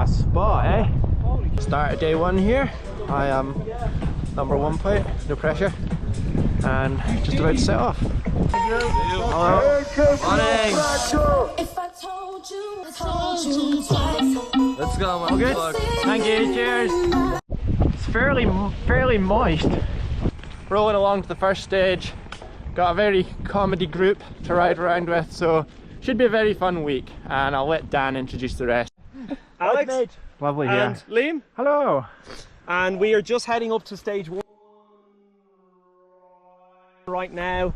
What a spot, eh? Start of day one here. I am number 1 plate, no pressure, and just about to set off. Hello. Morning. Let's go, man. All good? Thank you, cheers. It's fairly moist. Rolling along to the first stage. Got a very comedy group to ride around with, so should be a very fun week, and I'll let Dan introduce the rest. Alex, lovely, and Liam, hello. and we are just heading up to stage 1 right now.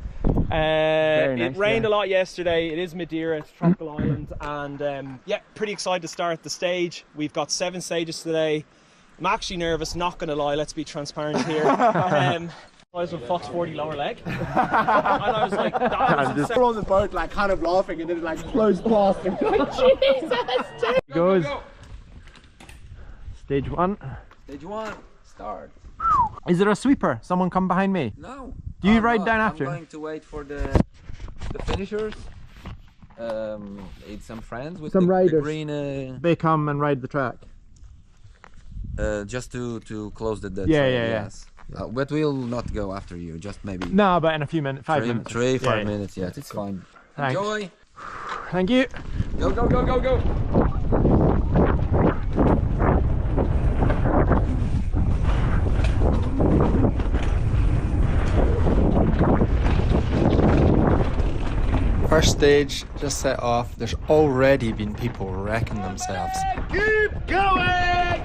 It rained a lot yesterday. It is Madeira, it's a tropical island, and yeah, pretty excited to start the stage. We've got 7 stages today. I'm actually nervous, not gonna lie, let's be transparent here. I was with Fox 40 lower leg, and I was like, we're on the boat, like kind of laughing, and then it like flows past and like, Jesus, He goes. Stage 1. Stage 1, start. Is there a sweeper? Someone come behind me. No. Do you ride down after? I'm going to wait for the finishers. Eat some friends with Some the riders. green. They come and ride the track. Just to close the dead. Yeah, trail, yeah. yes. But we'll not go after you. Just maybe. No, but in a few minutes, 5 minutes. 5 minutes. Yeah, it's fine. Thanks. Enjoy. Thank you. Go, go, go, go, go. First stage just set off. There's already been people wrecking themselves. keep going!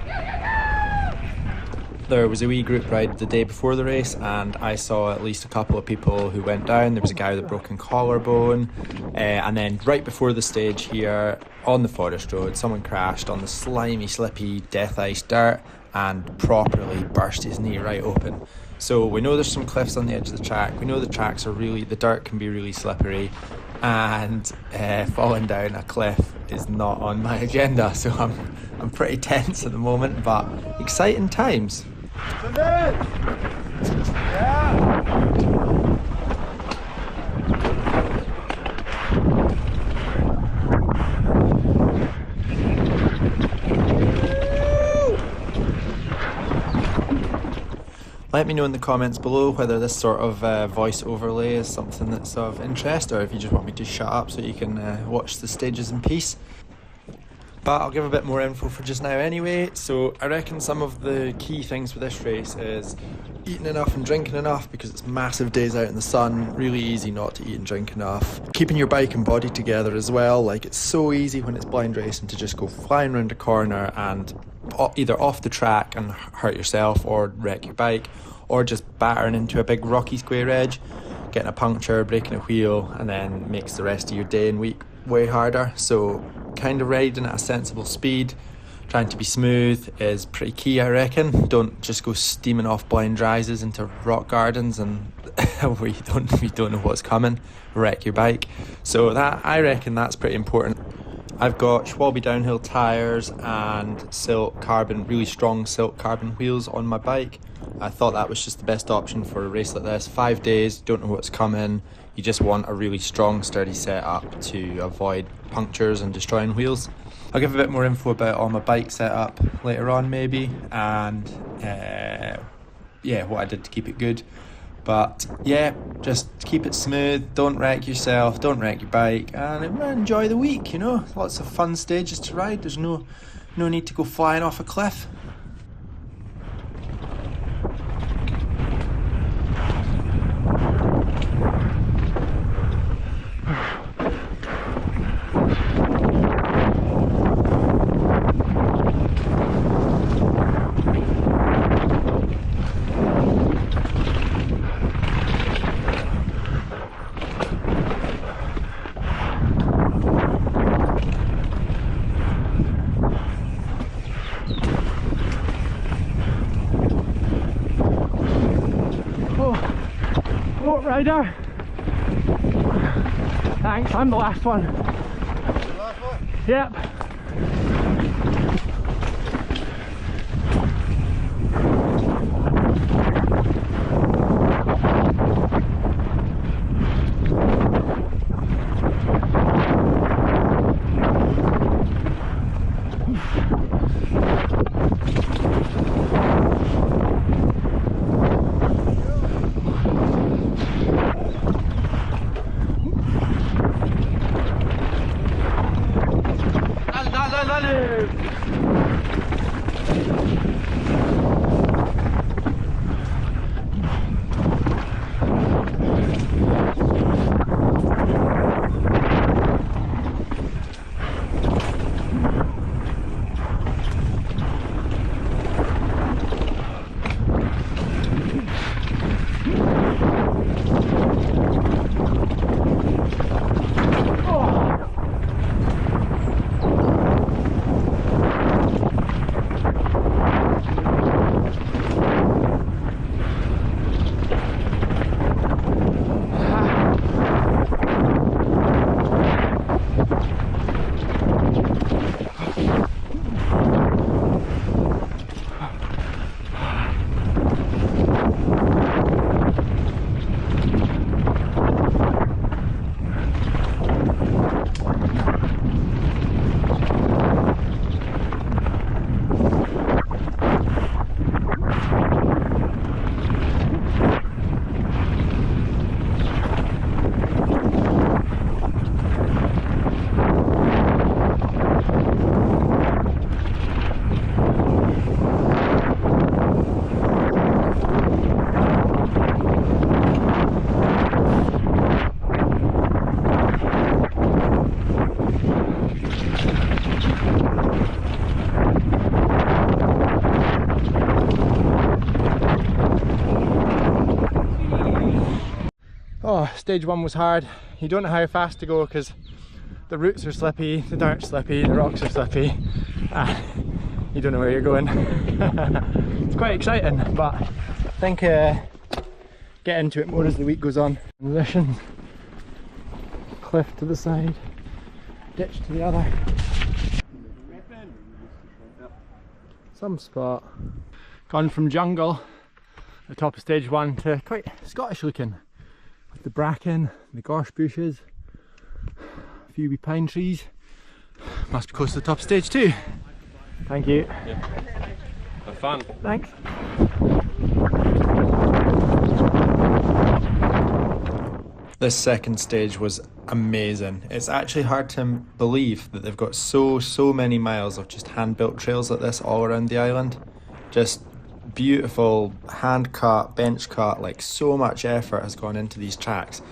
There was a wee group ride the day before the race, and I saw at least a couple of people who went down. There was a guy with a broken collarbone, and then right before the stage here on the forest road, someone crashed on the slimy, slippy death ice dirt and properly burst his knee right open. So we know there's some cliffs on the edge of the track. We know the dirt can be really slippery, and falling down a cliff is not on my agenda. So I'm pretty tense at the moment, but exciting times. Let me know in the comments below whether this sort of voice overlay is something that's of interest, or if you just want me to shut up so you can watch the stages in peace. But I'll give a bit more info for just now anyway. So I reckon some of the key things for this race is eating enough and drinking enough, because it's massive days out in the sun, really easy not to eat and drink enough. Keeping your bike and body together as well, like it's so easy when it's blind racing to just go flying around a corner and either off the track and hurt yourself or wreck your bike, or just battering into a big rocky square edge, getting a puncture, breaking a wheel, and then makes the rest of your day and week way harder. So kind of riding at a sensible speed, trying to be smooth is pretty key, I reckon. Don't just go steaming off blind rises into rock gardens and we don't know what's coming, wreck your bike. So that, I reckon that's pretty important. I've got Schwalbe downhill tyres and really strong silk carbon wheels on my bike. I thought that was just the best option for a race like this. 5 days, don't know what's coming. You just want a really strong, sturdy setup to avoid punctures and destroying wheels. I'll give a bit more info about all my bike setup later on maybe, and yeah, what I did to keep it good. But yeah, just keep it smooth, don't wreck yourself, don't wreck your bike, and enjoy the week, you know. Lots of fun stages to ride. There's no need to go flying off a cliff. Rider. Thanks, I'm the last one. The last one? Yep. Oh, stage one was hard. You don't know how fast to go because the roots are slippy, the dirt's slippy, the rocks are slippy. You don't know where you're going. It's quite exciting, but I think get into it more as the week goes on. Transitions, cliff to the side, ditch to the other. Some spot. Gone from jungle, the top of stage one, to quite Scottish looking. With the bracken, the gorse bushes, a few wee pine trees. Must be close to the top of stage two. Thank you. Yeah. Have fun. Thanks. This second stage was amazing. It's actually hard to believe that they've got so many miles of just hand-built trails like this all around the island. Just beautiful, hand-cut, bench-cut, like so much effort has gone into these tracks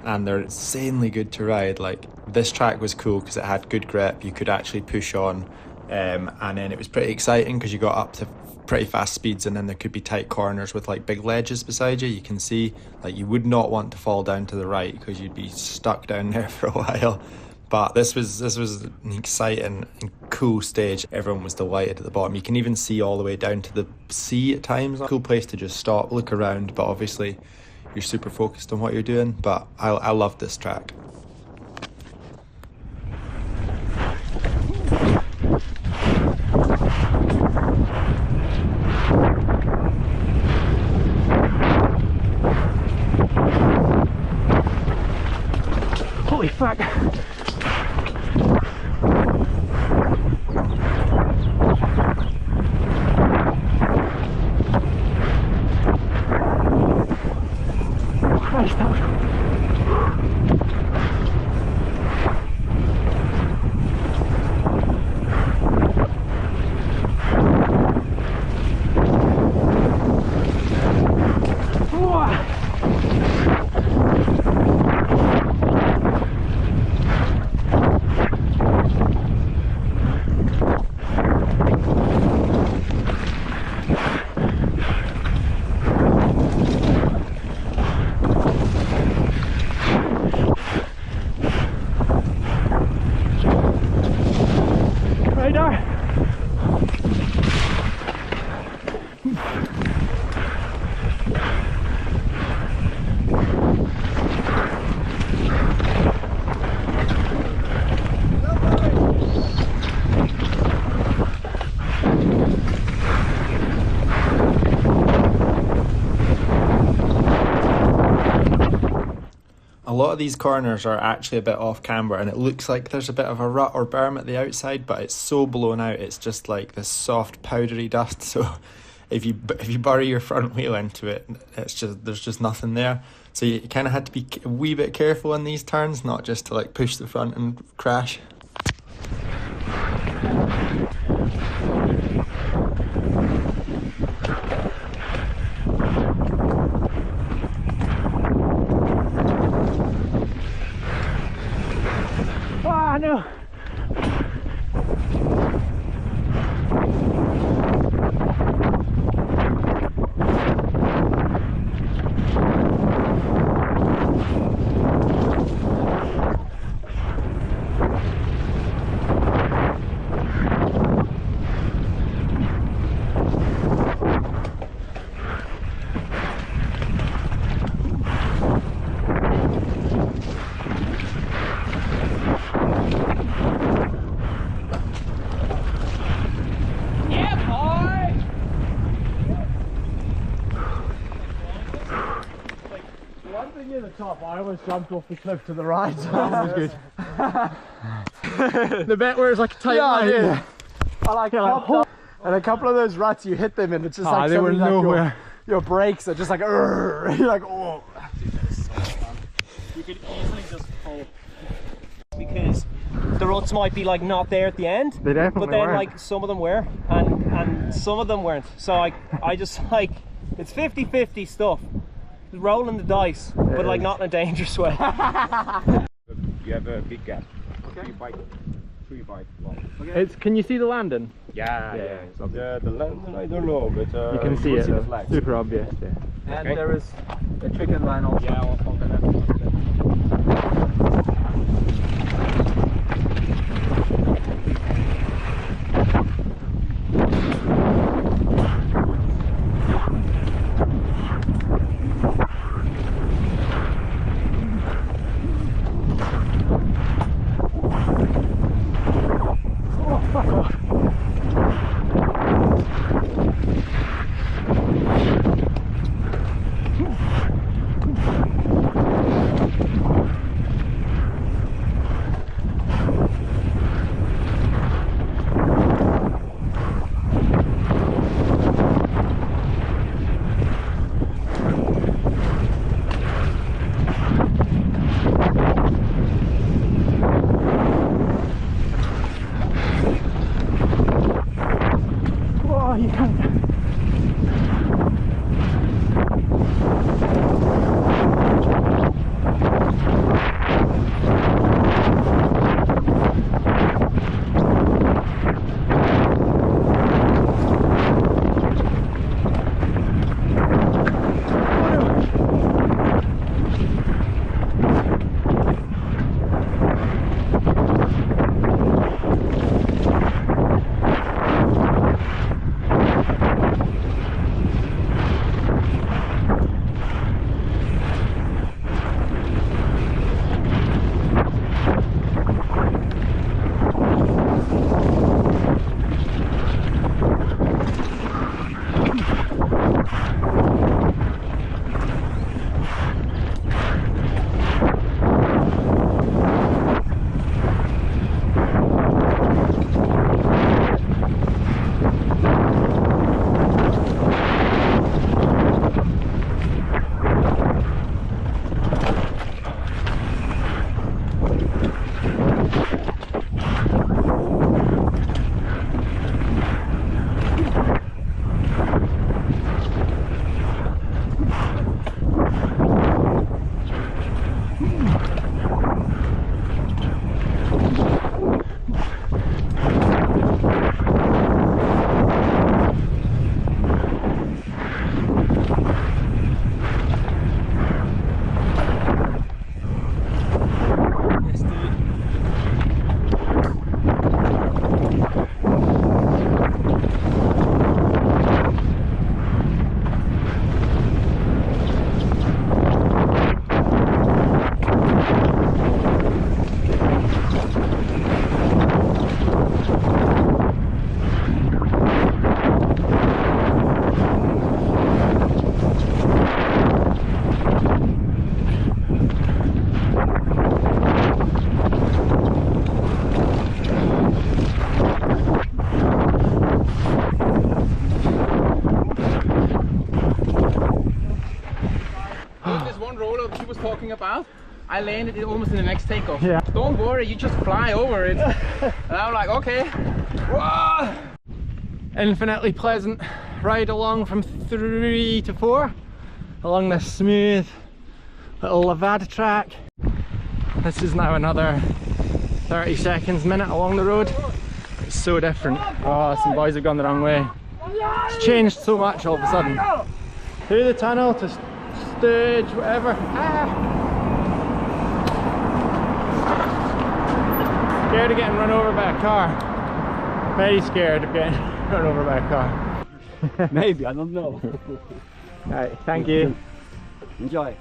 and they're insanely good to ride. Like this track was cool because it had good grip, you could actually push on, and then it was pretty exciting because you got up to pretty fast speeds and then there could be tight corners with like big ledges beside you. You can see like you would not want to fall down to the right because you'd be stuck down there for a while. But this was an exciting and cool stage. Everyone was delighted at the bottom. You can even see all the way down to the sea at times. A cool place to just stop, look around, but obviously you're super focused on what you're doing. But I love this track. Holy fuck! Christ, that was... A lot of these corners are actually a bit off camber and it looks like there's a bit of a rut or berm at the outside, but it's so blown out, it's just like this soft powdery dust. So if you bury your front wheel into it, there's just nothing there. So you kind of had to be a wee bit careful on these turns, not just to like push the front and crash. Ah, no. Near the top, I almost jumped off the cliff to the right. So that was good. The bit where it's like a tight line. Yeah. I like it. And a couple of those ruts, you hit them and it's just like they were like nowhere. Your brakes are just like, you're like, oh. You could easily just pull because the ruts might be like not there at the end. They definitely But then weren't. like some of them were and some of them weren't. So I just like it's 50-50 stuff. Rolling the dice, but like not in a dangerous way. You have a big gap. Okay. 3 bite. Okay. It's, can you see the landing? Yeah. The landing, I don't know, but You can see it. the flags. Super obvious. Yeah. And Okay. there is a chicken line also. Yeah, on the left. Oh, you can't. About, I landed it almost in the next takeoff. Yeah. Don't worry, you just fly over it. And I'm like, okay. Whoa! Infinitely pleasant ride along from 3 to 4 along this smooth little Levada track. This is now another 30 seconds, minute along the road. It's so different. Oh, some boys have gone the wrong way. It's changed so much all of a sudden. Through the tunnel to stage, whatever. Scared of getting run over by a car. Very scared of getting run over by a car. Maybe, I don't know. Alright, thank you. Enjoy.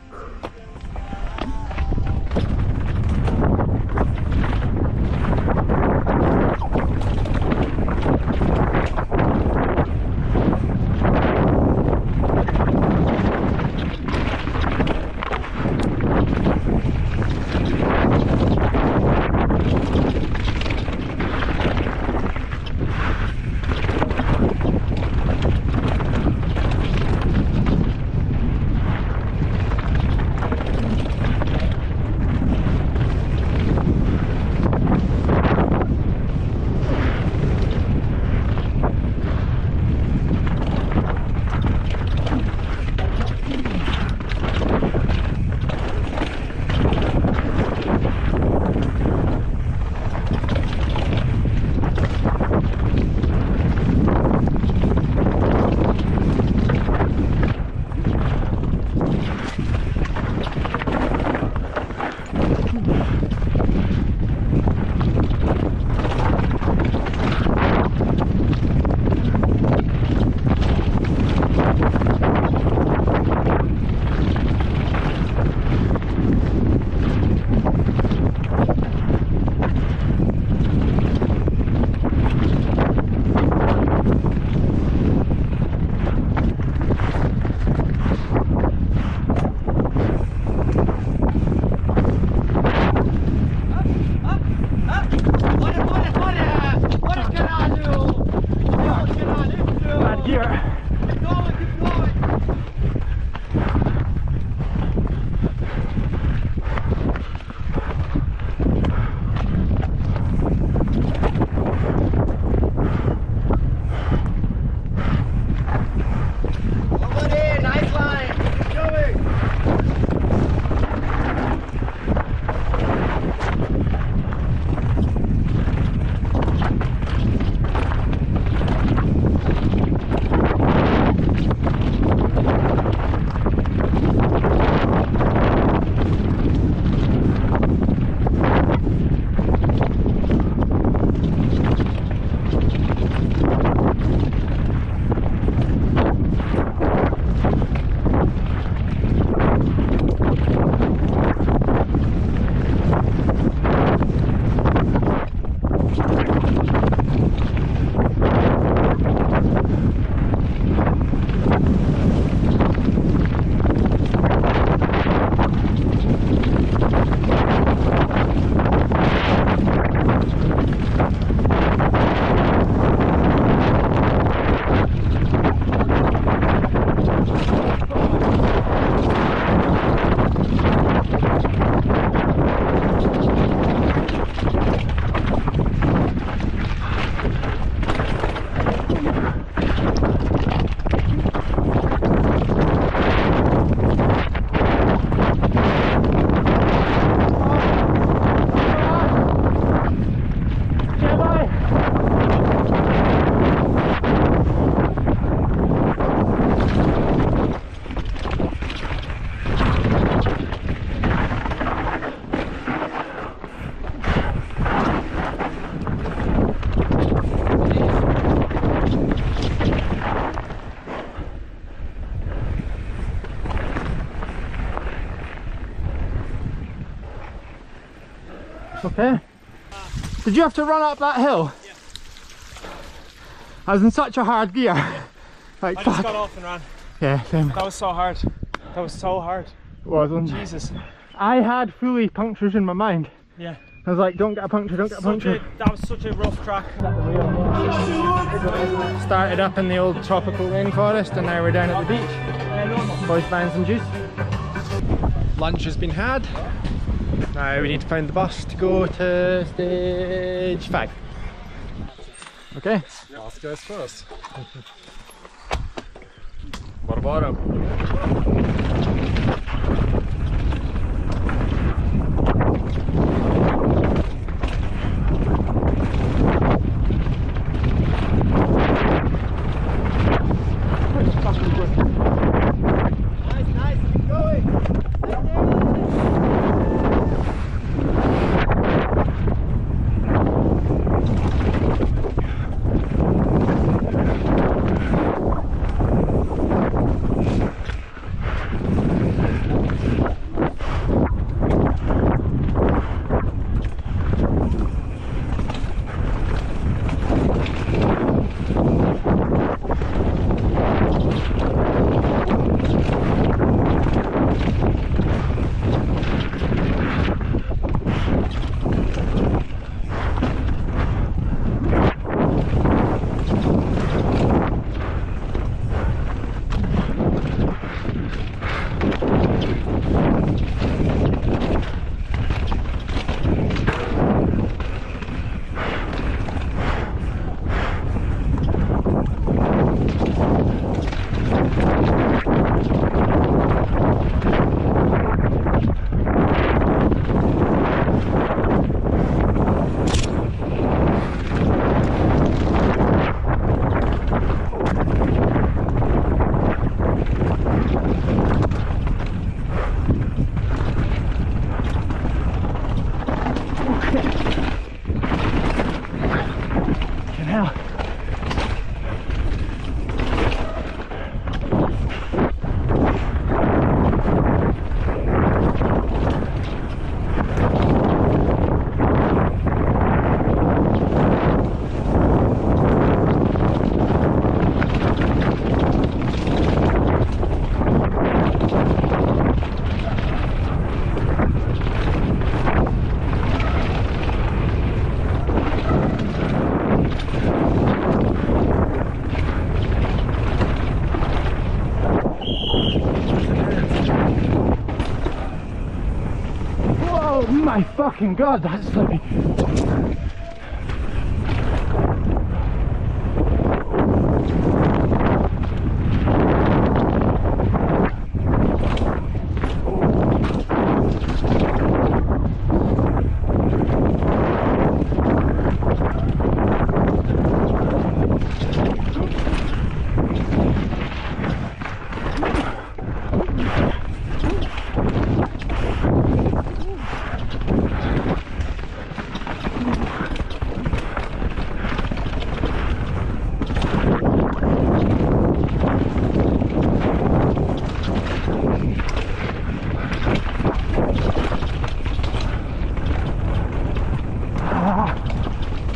Okay. Did you have to run up that hill? Yeah. I was in such a hard gear. Like, I just got off and ran. Yeah, same. That was so hard. That was so hard. It wasn't. Jesus. I had fully punctures in my mind. Yeah. I was like, don't get a puncture, don't get a puncture. That was such a rough track. Started up in the old tropical rainforest and now we're down at the beach. Boys buying some juice. Lunch has been had. Now we need to find the bus to go to stage 5. Okay. Last guys first. Bora. Oh my fucking god, that's slippy.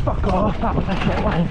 Fuck off, that was a shit line.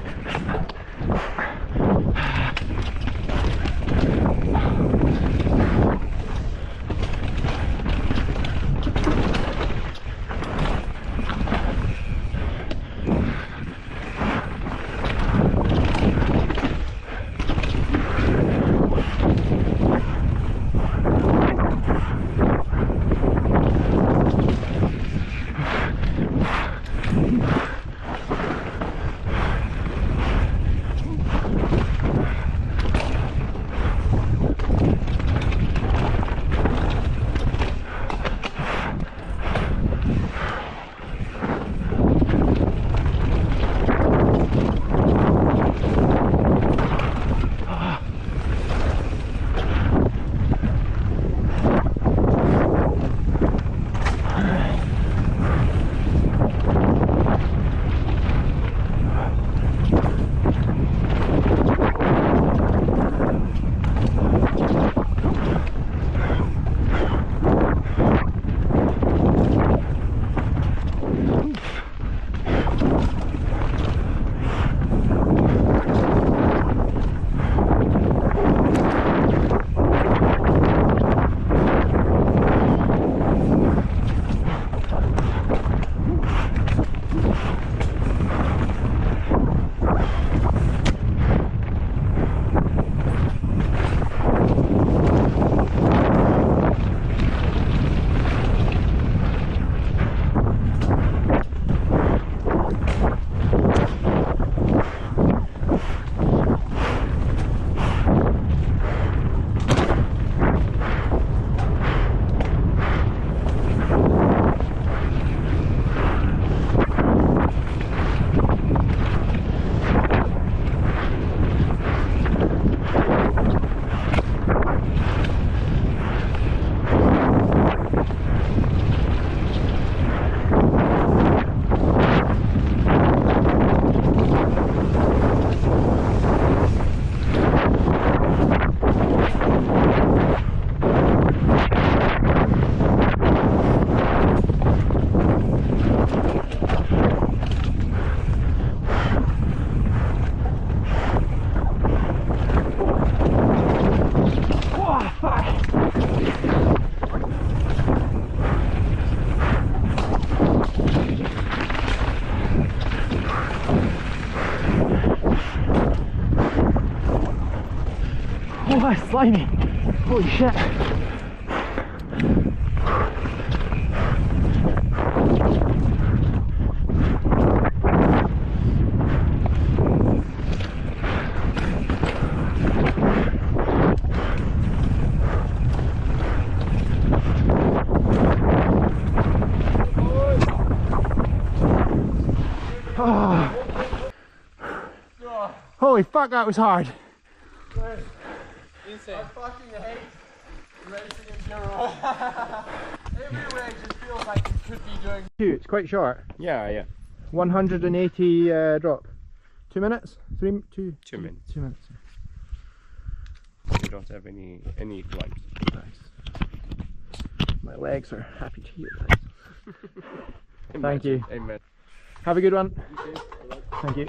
Oh, it's slimy. Holy shit. Oh. Holy fuck, that was hard. Insane. I fucking hate racing enduro. Every race just feels like you could be doing. It's quite short. Yeah. 180 drop. 2 minutes? 2 minutes. 2 minutes. 2 minutes. We don't have any climbs. Nice. My legs are happy to hear that. Thank you. Amen. Have a good one. Thank you.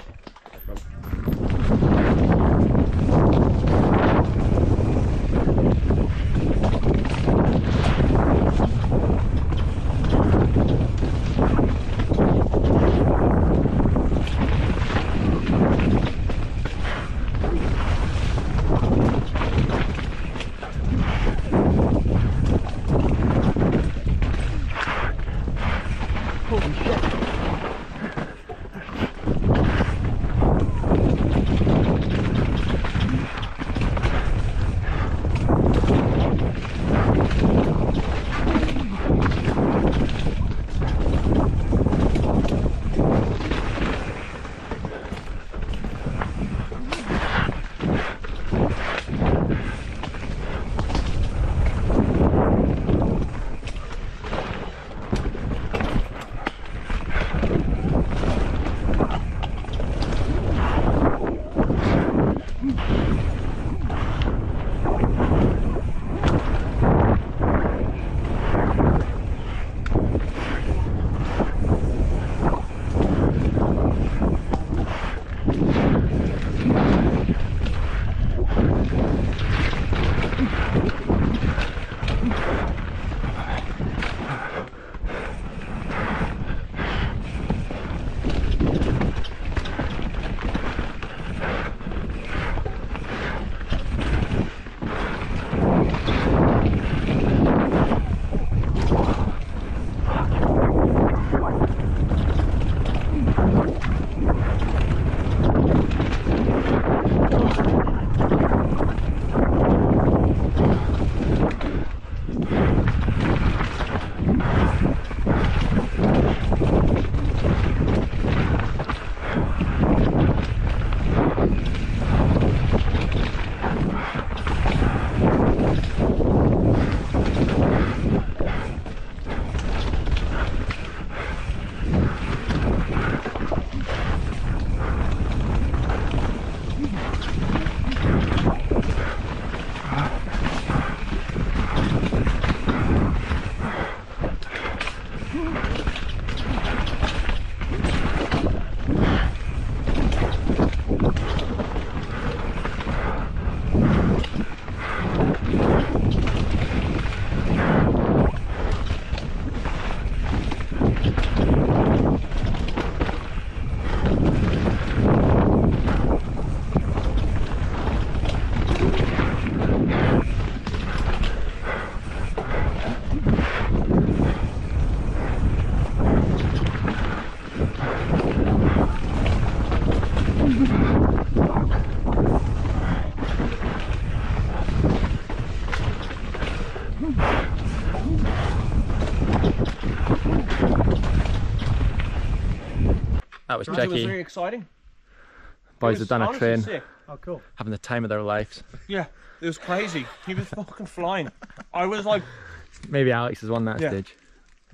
Holy shit. That was tricky. It was very exciting. Boys have done a train. Sick. Oh, cool. Having the time of their lives. Yeah, it was crazy. He was fucking flying. I was like... Maybe Alex has won that stage.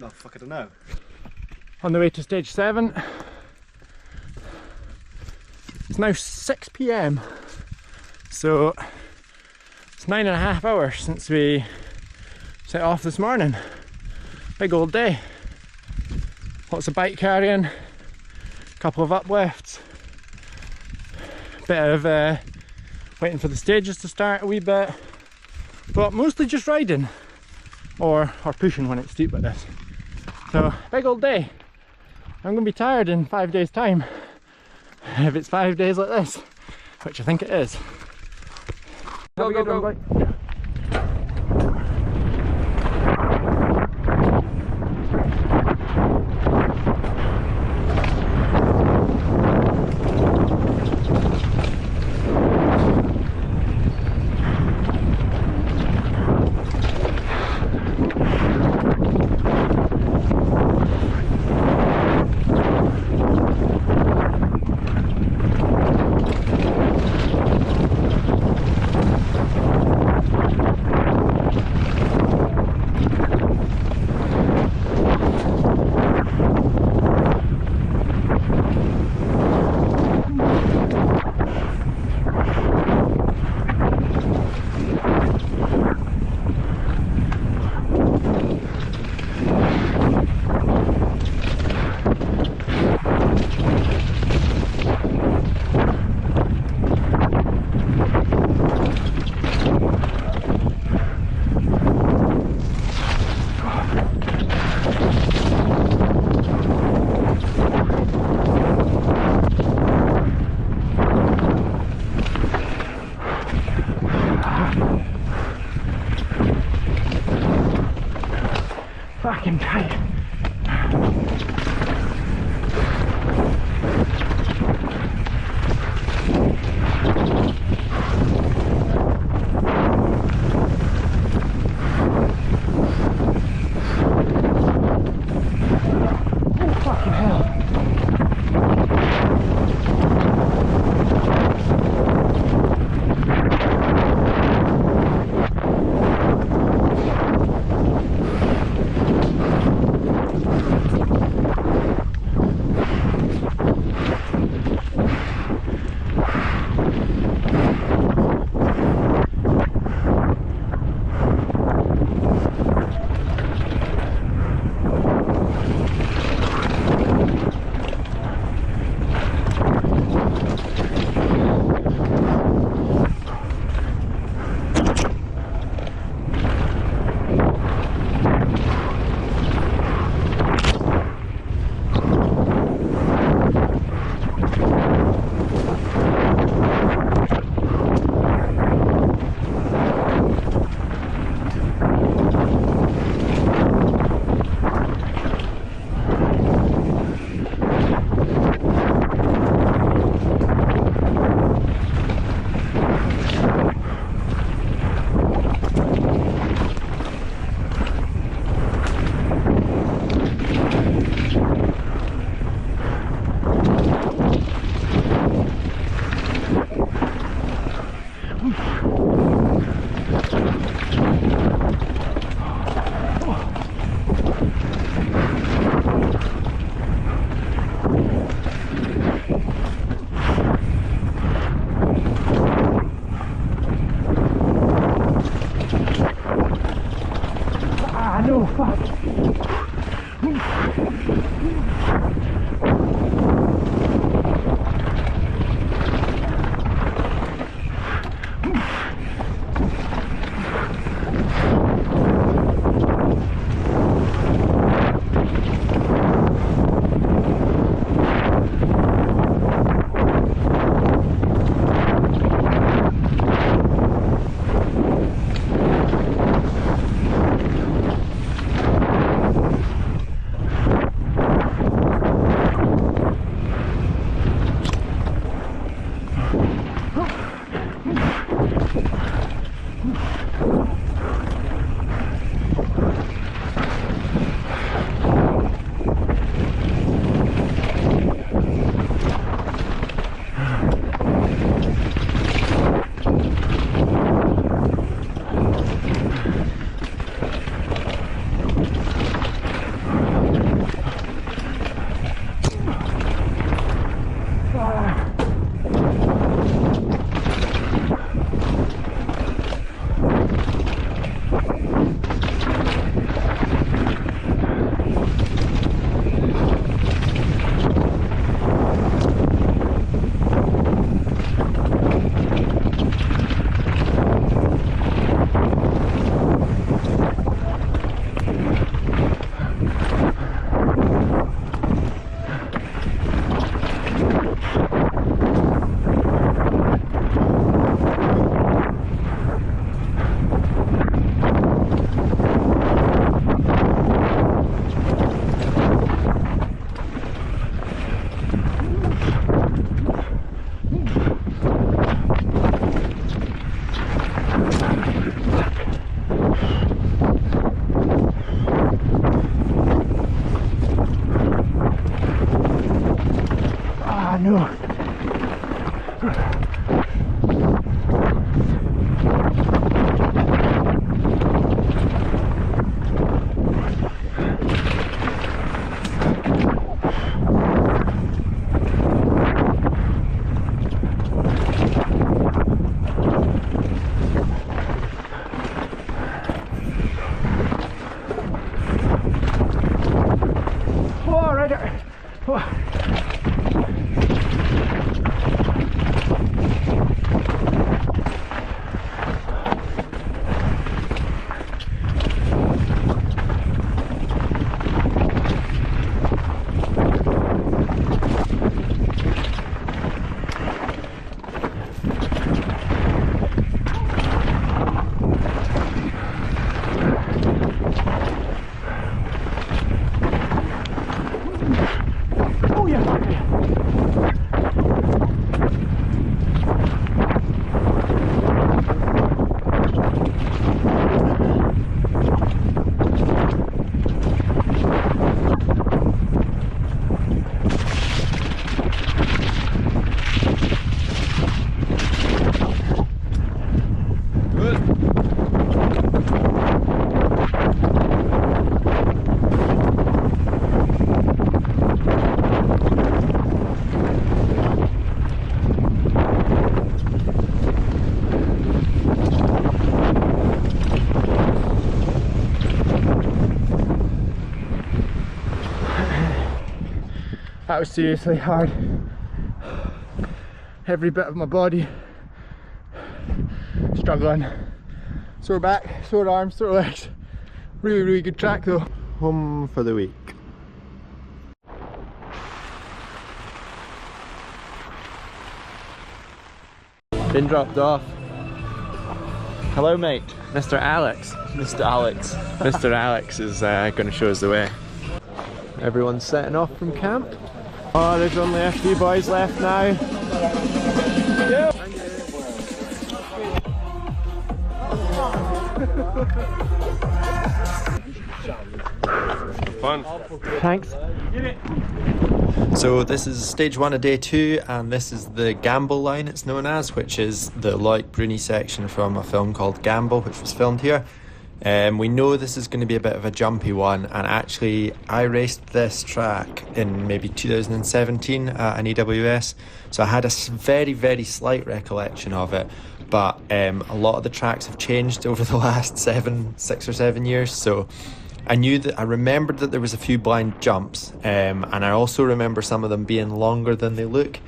No, fuck, I don't know. On the way to stage 7. It's now 6 PM. So it's 9.5 hours since we set off this morning. Big old day. Lots of bike carrying, couple of uplifts, bit of waiting for the stages to start a wee bit, but mostly just riding or pushing when it's steep like this. So big old day. I'm going to be tired in 5 days time if it's 5 days like this, which I think it is. Go, go, go. Fucking tight. Oh, fucking hell. That was seriously hard. Every bit of my body struggling. Sore back, sore arms, sore legs. Really good track though. Home for the week. Been dropped off. Hello mate. Mr. Alex. Mr. Alex. Mr. Alex is going to show us the way. Everyone's setting off from camp. Oh, there's only a few boys left now. Yeah. Fun. Thanks. So this is stage 1 of day 2, and this is the Gamble line it's known as, which is the Loic Bruni section from a film called Gamble, which was filmed here. We know this is going to be a bit of a jumpy one, and actually I raced this track in maybe 2017 at an EWS, so I had a very slight recollection of it, but a lot of the tracks have changed over the last 6 or 7 years, so I remembered that there was a few blind jumps, and I also remember some of them being longer than they look,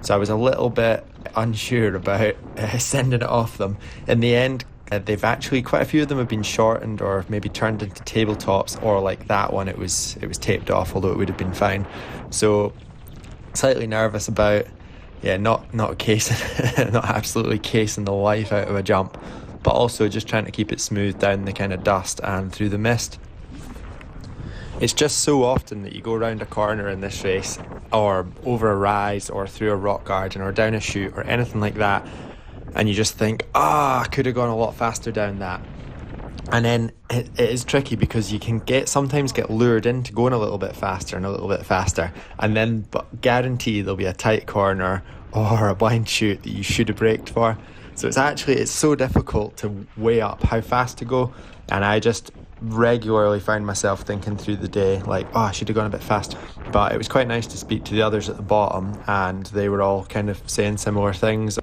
so I was a little bit unsure about sending it off them. In the end, they've actually, quite a few of them have been shortened or maybe turned into tabletops, or like that one, it was taped off, although it would have been fine. So slightly nervous about, not casing, not absolutely casing the life out of a jump, but also just trying to keep it smooth down the kind of dust and through the mist. It's just so often that you go around a corner in this race, or over a rise, or through a rock garden, or down a chute, or anything like that, and you just think, I could have gone a lot faster down that. And then it is tricky, because you can sometimes get lured into going a little bit faster and a little bit faster, and then guarantee there'll be a tight corner or a blind chute that you should have braked for. So it's so difficult to weigh up how fast to go, and I just regularly find myself thinking through the day like, I should have gone a bit faster. But it was quite nice to speak to the others at the bottom, and they were all kind of saying similar things.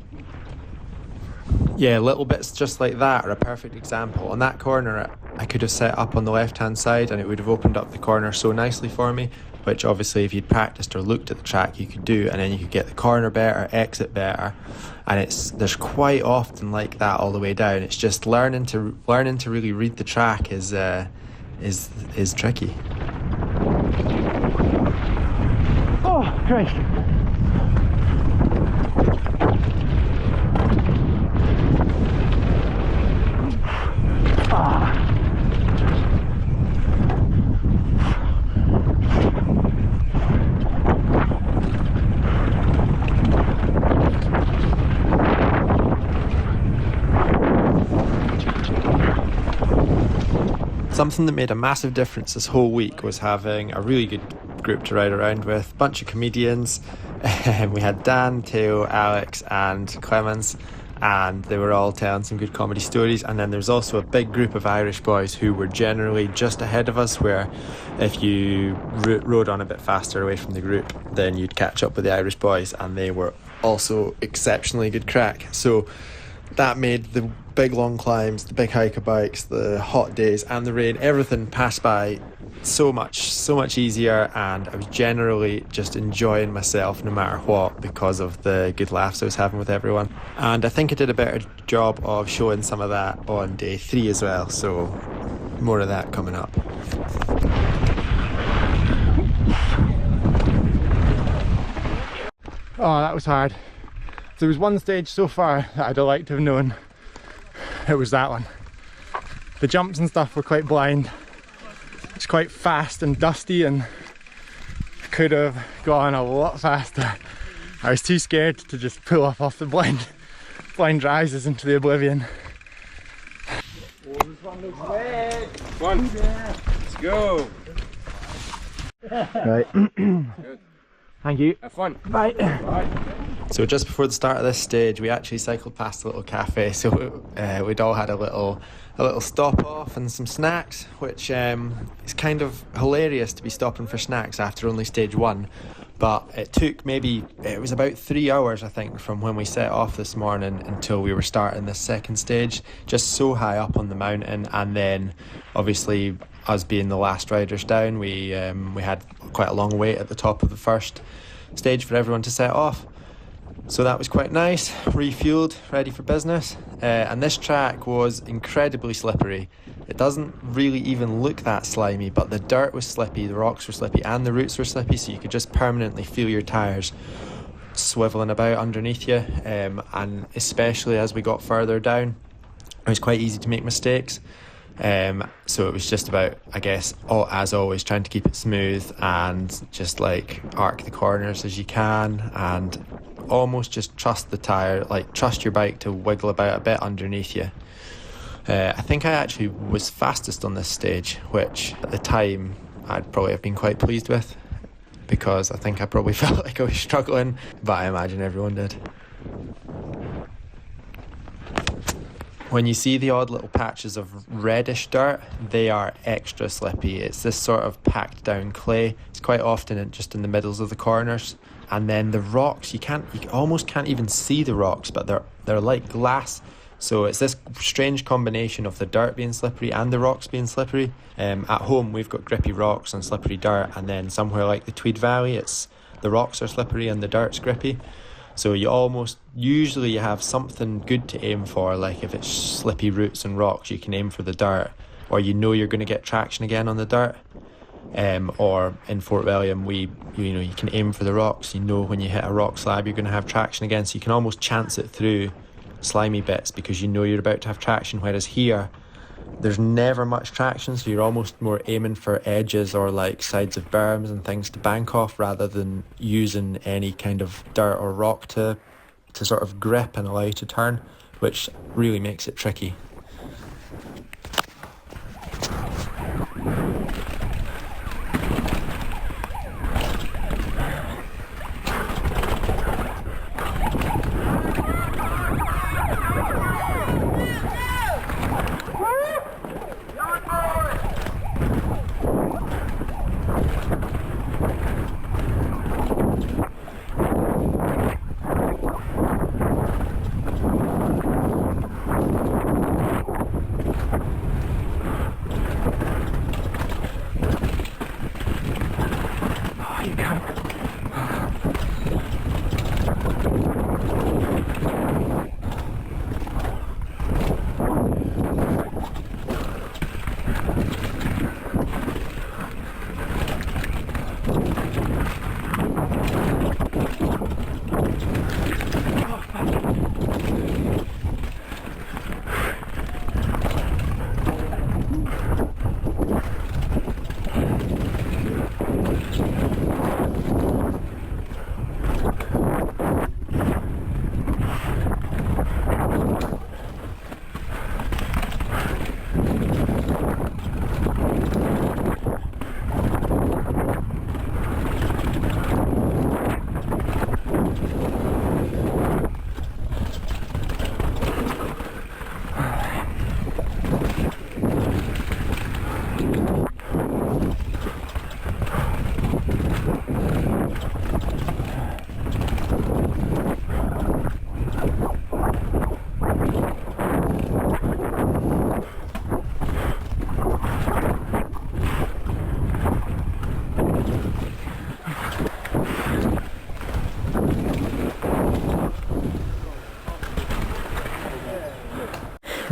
Yeah, little bits just like that are a perfect example. On that corner, I could have set up on the left hand side and it would have opened up the corner so nicely for me, which obviously if you'd practiced or looked at the track you could do, and then you could get the corner better, exit better, and there's quite often like that all the way down. It's just learning to really read the track is tricky. Oh Christ. Something that made a massive difference this whole week was having a really good group to ride around with, a bunch of comedians, We had Dan, Theo, Alex and Clemens, and they were all telling some good comedy stories. And then there's also a big group of Irish boys who were generally just ahead of us, where if you rode on a bit faster away from the group, then you'd catch up with the Irish boys, and they were also exceptionally good crack. So that made the big long climbs, the big hiker bikes, the hot days and the rain, everything pass by so much easier, and I was generally just enjoying myself no matter what because of the good laughs I was having with everyone. And I think I did a better job of showing some of that on day 3 as well, so more of that coming up. Oh, that was hard. There was one stage so far that I'd have liked to have known it was that one. The jumps and stuff were quite blind. It's quite fast and dusty, and could have gone a lot faster. I was too scared to just pull off the blind rises into the oblivion. Oh, this one looks bad. One. Yeah. Let's go. Right. Good. Thank you. Have fun. Bye. Bye. So just before the start of this stage, we actually cycled past a little cafe, so we'd all had a little stop off and some snacks, which is kind of hilarious to be stopping for snacks after only stage 1. But it took it was about 3 hours, I think, from when we set off this morning until we were starting this second stage, just so high up on the mountain. And then obviously us being the last riders down, we had quite a long wait at the top of the first stage for everyone to set off. So that was quite nice, refueled, ready for business. And this track was incredibly slippery. It doesn't really even look that slimy, but the dirt was slippy, the rocks were slippy and the roots were slippy, so you could just permanently feel your tyres swivelling about underneath you. And especially as we got further down, it was quite easy to make mistakes. So it was just about, I guess, as always, trying to keep it smooth and just like arc the corners as you can, and almost just trust the tyre, like trust your bike to wiggle about a bit underneath you. I think I actually was fastest on this stage, which at the time I'd probably have been quite pleased with, because I think I probably felt like I was struggling, but I imagine everyone did. When you see the odd little patches of reddish dirt, they are extra slippy. It's this sort of packed down clay. It's quite often just in the middles of the corners. And then the rocks, you almost can't even see the rocks, but they're like glass. So it's this strange combination of the dirt being slippery and the rocks being slippery. At home we've got grippy rocks and slippery dirt, and then somewhere like the Tweed Valley, the rocks are slippery and the dirt's grippy. So usually you have something good to aim for, like if it's slippy roots and rocks, you can aim for the dirt, or you know you're going to get traction again on the dirt. Or in Fort William, you can aim for the rocks. You know when you hit a rock slab, you're going to have traction again, so you can almost chance it through slimy bits because you know you're about to have traction. Whereas here, there's never much traction, so you're almost more aiming for edges or like sides of berms and things to bank off, rather than using any kind of dirt or rock to sort of grip and allow you to turn, which really makes it tricky.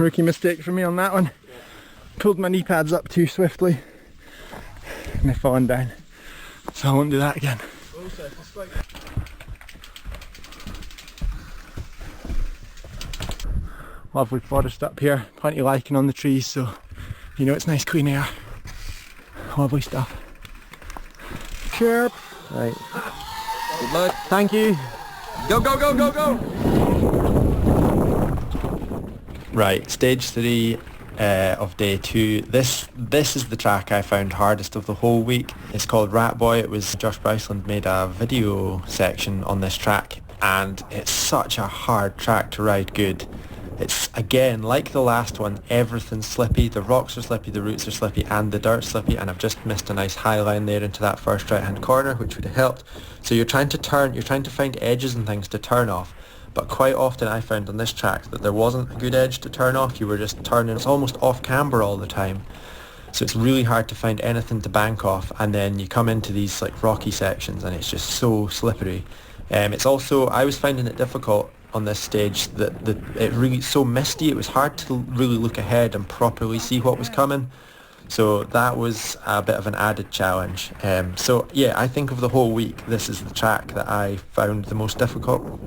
Rookie mistake for me on that one. Pulled my knee pads up too swiftly and they've fallen down. So I won't do that again. Lovely forest up here, plenty of lichen on the trees, so you know it's nice clean air. Lovely stuff. Chirp. Right. Good luck. Thank you. Go, go, go, go, go! Right, stage 3 of day 2. This is the track I found hardest of the whole week. It's called Rat Boy. It was Josh Bryceland made a video section on this track, and it's such a hard track to ride good. It's, again, like the last one, everything's slippy. The rocks are slippy, the roots are slippy, and the dirt's slippy, and I've just missed a nice high line there into that first right-hand corner, which would have helped. So you're trying to find edges and things to turn off, but quite often I found on this track that there wasn't a good edge to turn off. You were just turning, it's almost off camber all the time. So it's really hard to find anything to bank off, and then you come into these like rocky sections and it's just so slippery. It's also, I was finding it difficult on this stage that it really so misty. It was hard to really look ahead and properly see what was coming. So that was a bit of an added challenge. So yeah, I think of the whole week, this is the track that I found the most difficult.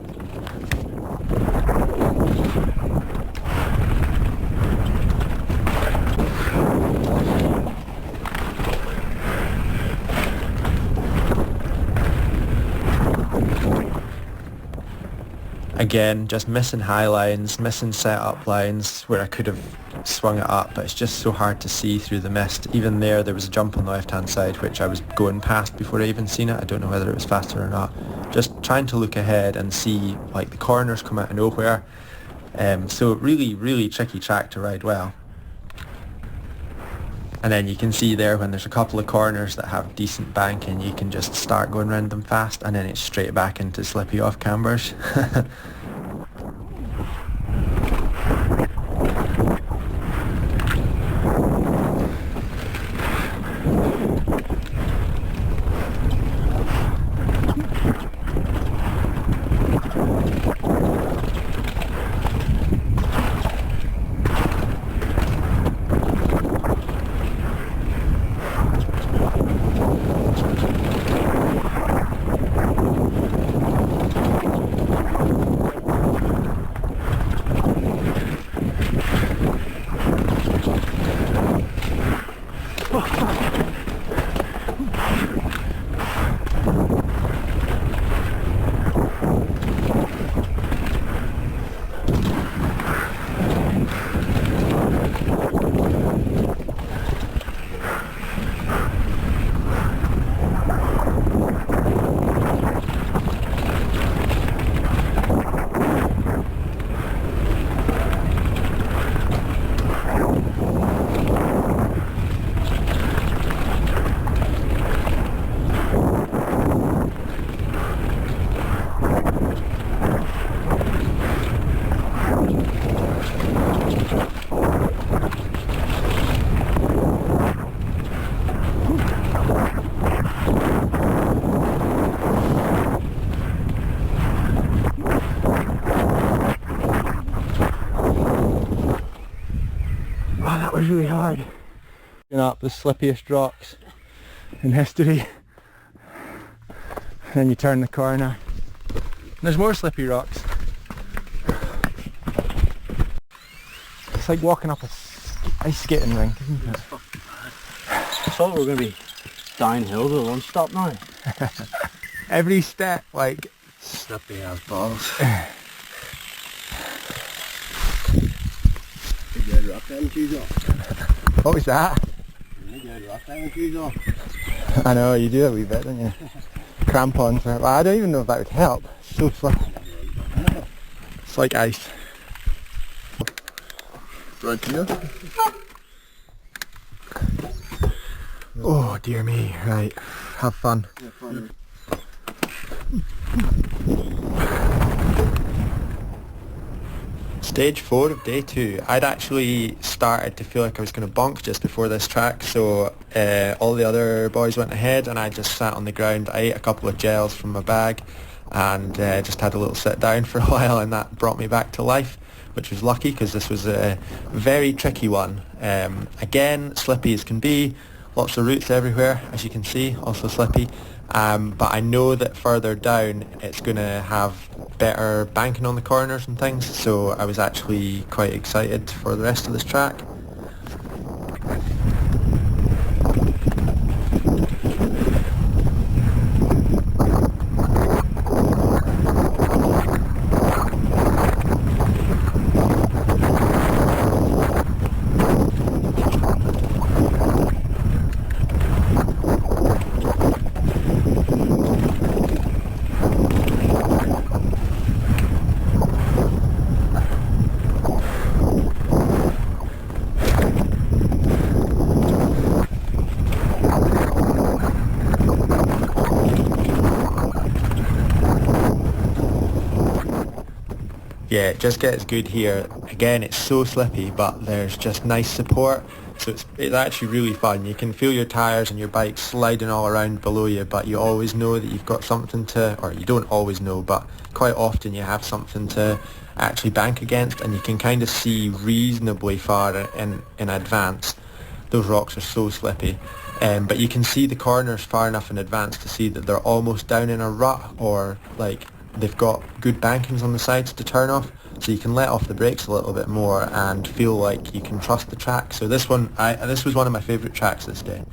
Again, just missing high lines, missing set-up lines where I could have swung it up, but it's just so hard to see through the mist. Even there was a jump on the left-hand side which I was going past before I even seen it. I don't know whether it was faster or not. Just trying to look ahead and see like the corners come out of nowhere. So really, really tricky track to ride well. And then you can see there when there's a couple of corners that have decent banking, you can just start going around them fast, and then it's straight back into slippy off cambers. Really hard. Up the slippiest rocks in history, and then you turn the corner and there's more slippy rocks. It's like walking up a ice skating rink, isn't it? I thought we were going to be downhill to one stop now. Every step like Slippy as balls. What was that? I know, you do a wee bit, don't you? Crampons. Well, I don't even know if that would help. It's so slippery. It's like ice. Right here. Oh dear me, right. Have fun. Stage 4 of day 2. I'd actually started to feel like I was going to bonk just before this track, so all the other boys went ahead and I just sat on the ground. I ate a couple of gels from my bag and just had a little sit down for a while, and that brought me back to life, which was lucky because this was a very tricky one. Again, slippy as can be, lots of roots everywhere as you can see, also slippy, but I know that further down it's going to have better banking on the corners and things, so I was actually quite excited for the rest of this track. Yeah, it just gets good here. Again, it's so slippy, but there's just nice support, so it's actually really fun. You can feel your tyres and your bike sliding all around below you, but you always know that you've got something to, or you don't always know, but quite often you have something to actually bank against, and you can kind of see reasonably far in advance. Those rocks are so slippy. But you can see the corners far enough in advance to see that they're almost down in a rut, or like they've got good bankings on the sides to turn off, so you can let off the brakes a little bit more and feel like you can trust the track. So this was one of my favourite tracks this day.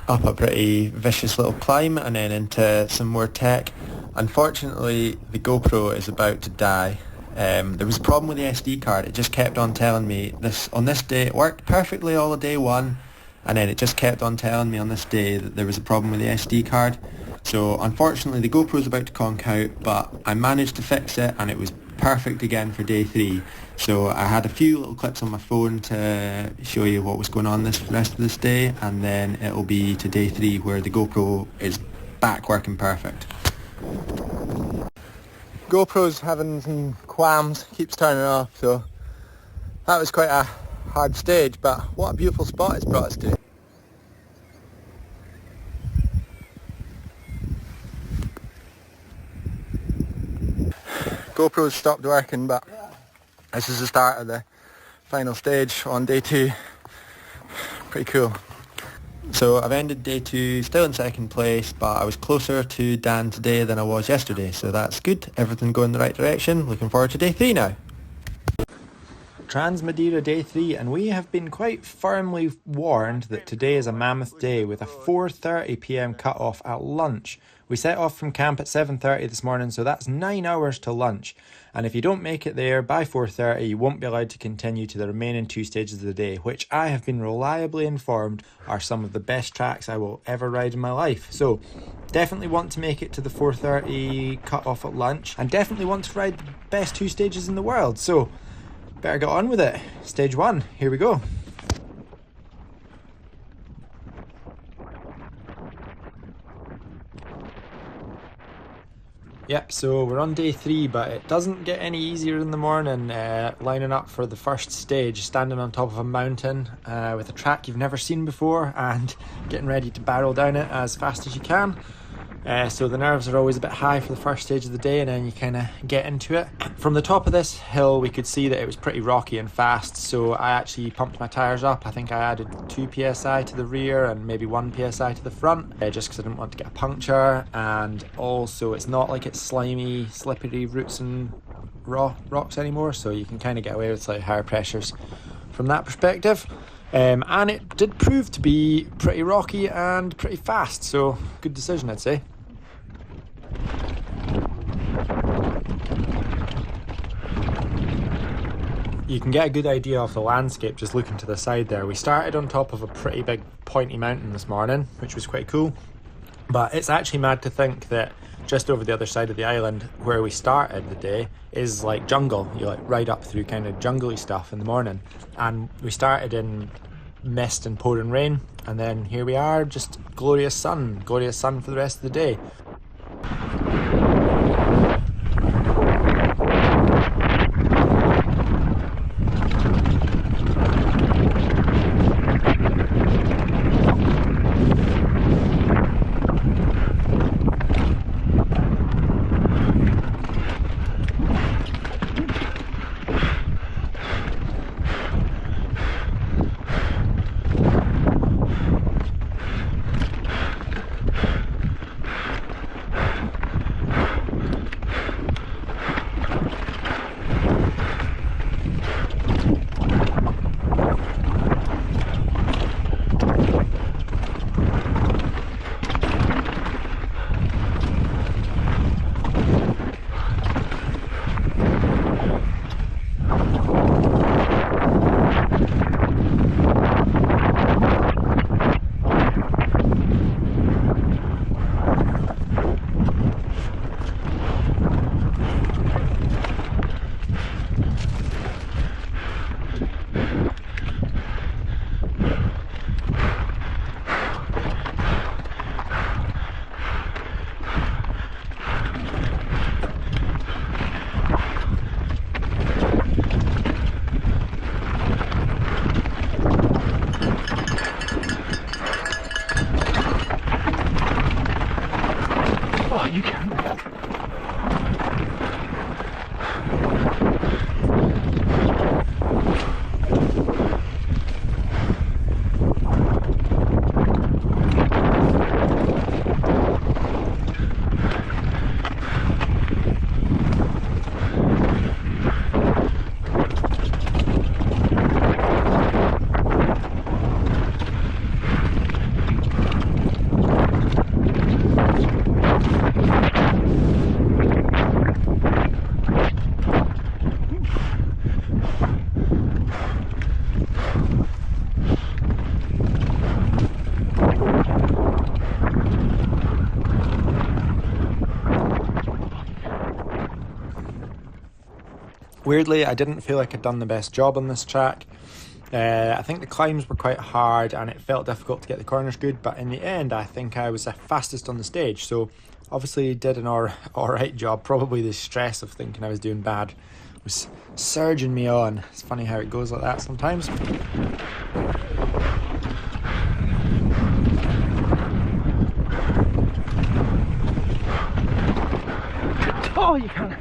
Up a pretty vicious little climb and then into some more tech. Unfortunately, the GoPro is about to die. There was a problem with the SD card. It just kept on telling me on this day it worked perfectly all of day one, and then it just kept on telling me on this day that there was a problem with the SD card. So unfortunately the GoPro is about to conk out, but I managed to fix it and it was perfect again for day 3. So I had a few little clips on my phone to show you what was going on this rest of this day, and then it'll be to day 3 where the GoPro is back working perfect. GoPro's having some qualms, keeps turning off, so that was quite a hard stage, but what a beautiful spot it's brought us to. GoPro's stopped working, but this is the start of the final stage on day 2. Pretty cool. So I've ended day 2 still in second place, but I was closer to Dan today than I was yesterday, so that's good. Everything going in the right direction. Looking forward to day 3 now. TransMadeira day 3, and we have been quite firmly warned that today is a mammoth day with a 4:30 p.m. cut-off at lunch. We set off from camp at 7:30 this morning, so that's 9 hours to lunch. And if you don't make it there by 4:30, you won't be allowed to continue to the remaining 2 stages of the day, which I have been reliably informed are some of the best tracks I will ever ride in my life. So definitely want to make it to the 4:30 cut-off at lunch, and definitely want to ride the best 2 stages in the world. So better get on with it. Stage 1, here we go. Yep, so we're on day 3, but it doesn't get any easier in the morning. Lining up for the first stage, standing on top of a mountain with a track you've never seen before and getting ready to barrel down it as fast as you can. So the nerves are always a bit high for the first stage of the day, and then you kind of get into it. From the top of this hill we could see that it was pretty rocky and fast, so I actually pumped my tyres up. I think I added 2 psi to the rear and maybe 1 psi to the front, just because I didn't want to get a puncture. And also it's not like it's slimy, slippery roots and rocks anymore, so you can kind of get away with slightly higher pressures from that perspective. And it did prove to be pretty rocky and pretty fast, so good decision, I'd say. You can get a good idea of the landscape just looking to the side there. We started on top of a pretty big pointy mountain this morning, which was quite cool. But it's actually mad to think that just over the other side of the island, where we started the day, is like jungle. You like ride up through kind of jungly stuff in the morning. And we started in mist and pouring rain, and then here we are, just glorious sun for the rest of the day. Weirdly, I didn't feel like I'd done the best job on this track. I think the climbs were quite hard and it felt difficult to get the corners good, but in the end I think I was the fastest on the stage, so obviously did an alright job. Probably the stress of thinking I was doing bad was surging me on. It's funny how it goes like that sometimes. Oh, you can't.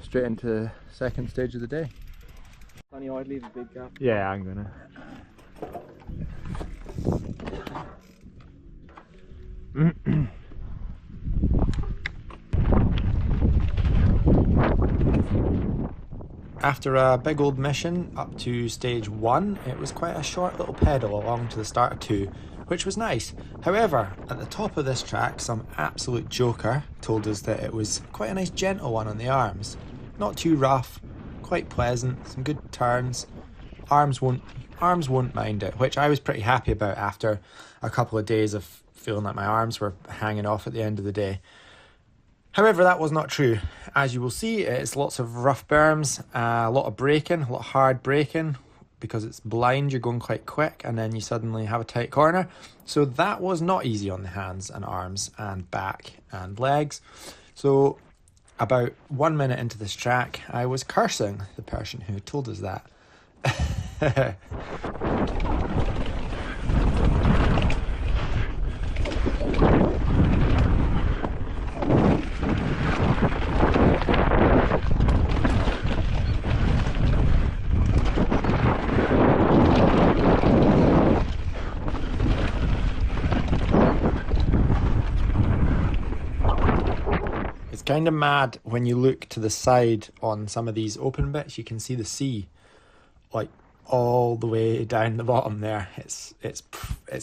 Straight into the second stage of the day. Funny, I'd leave a big gap. Yeah, I'm gonna. After a big old mission up to stage 1, it was quite a short little pedal along to the start of 2, which was nice. However, at the top of this track, some absolute joker told us that it was quite a nice gentle one on the arms. Not too rough, quite pleasant, some good turns. Arms won't mind it, which I was pretty happy about after a couple of days of feeling like my arms were hanging off at the end of the day. However, that was not true. As you will see, it's lots of rough berms, a lot of braking, a lot of hard braking. Because it's blind, you're going quite quick, and then you suddenly have a tight corner. So that was not easy on the hands and arms and back and legs. So about 1 minute into this track, I was cursing the person who told us that. It's kind of mad when you look to the side on some of these open bits. You can see the sea like all the way down the bottom there. It's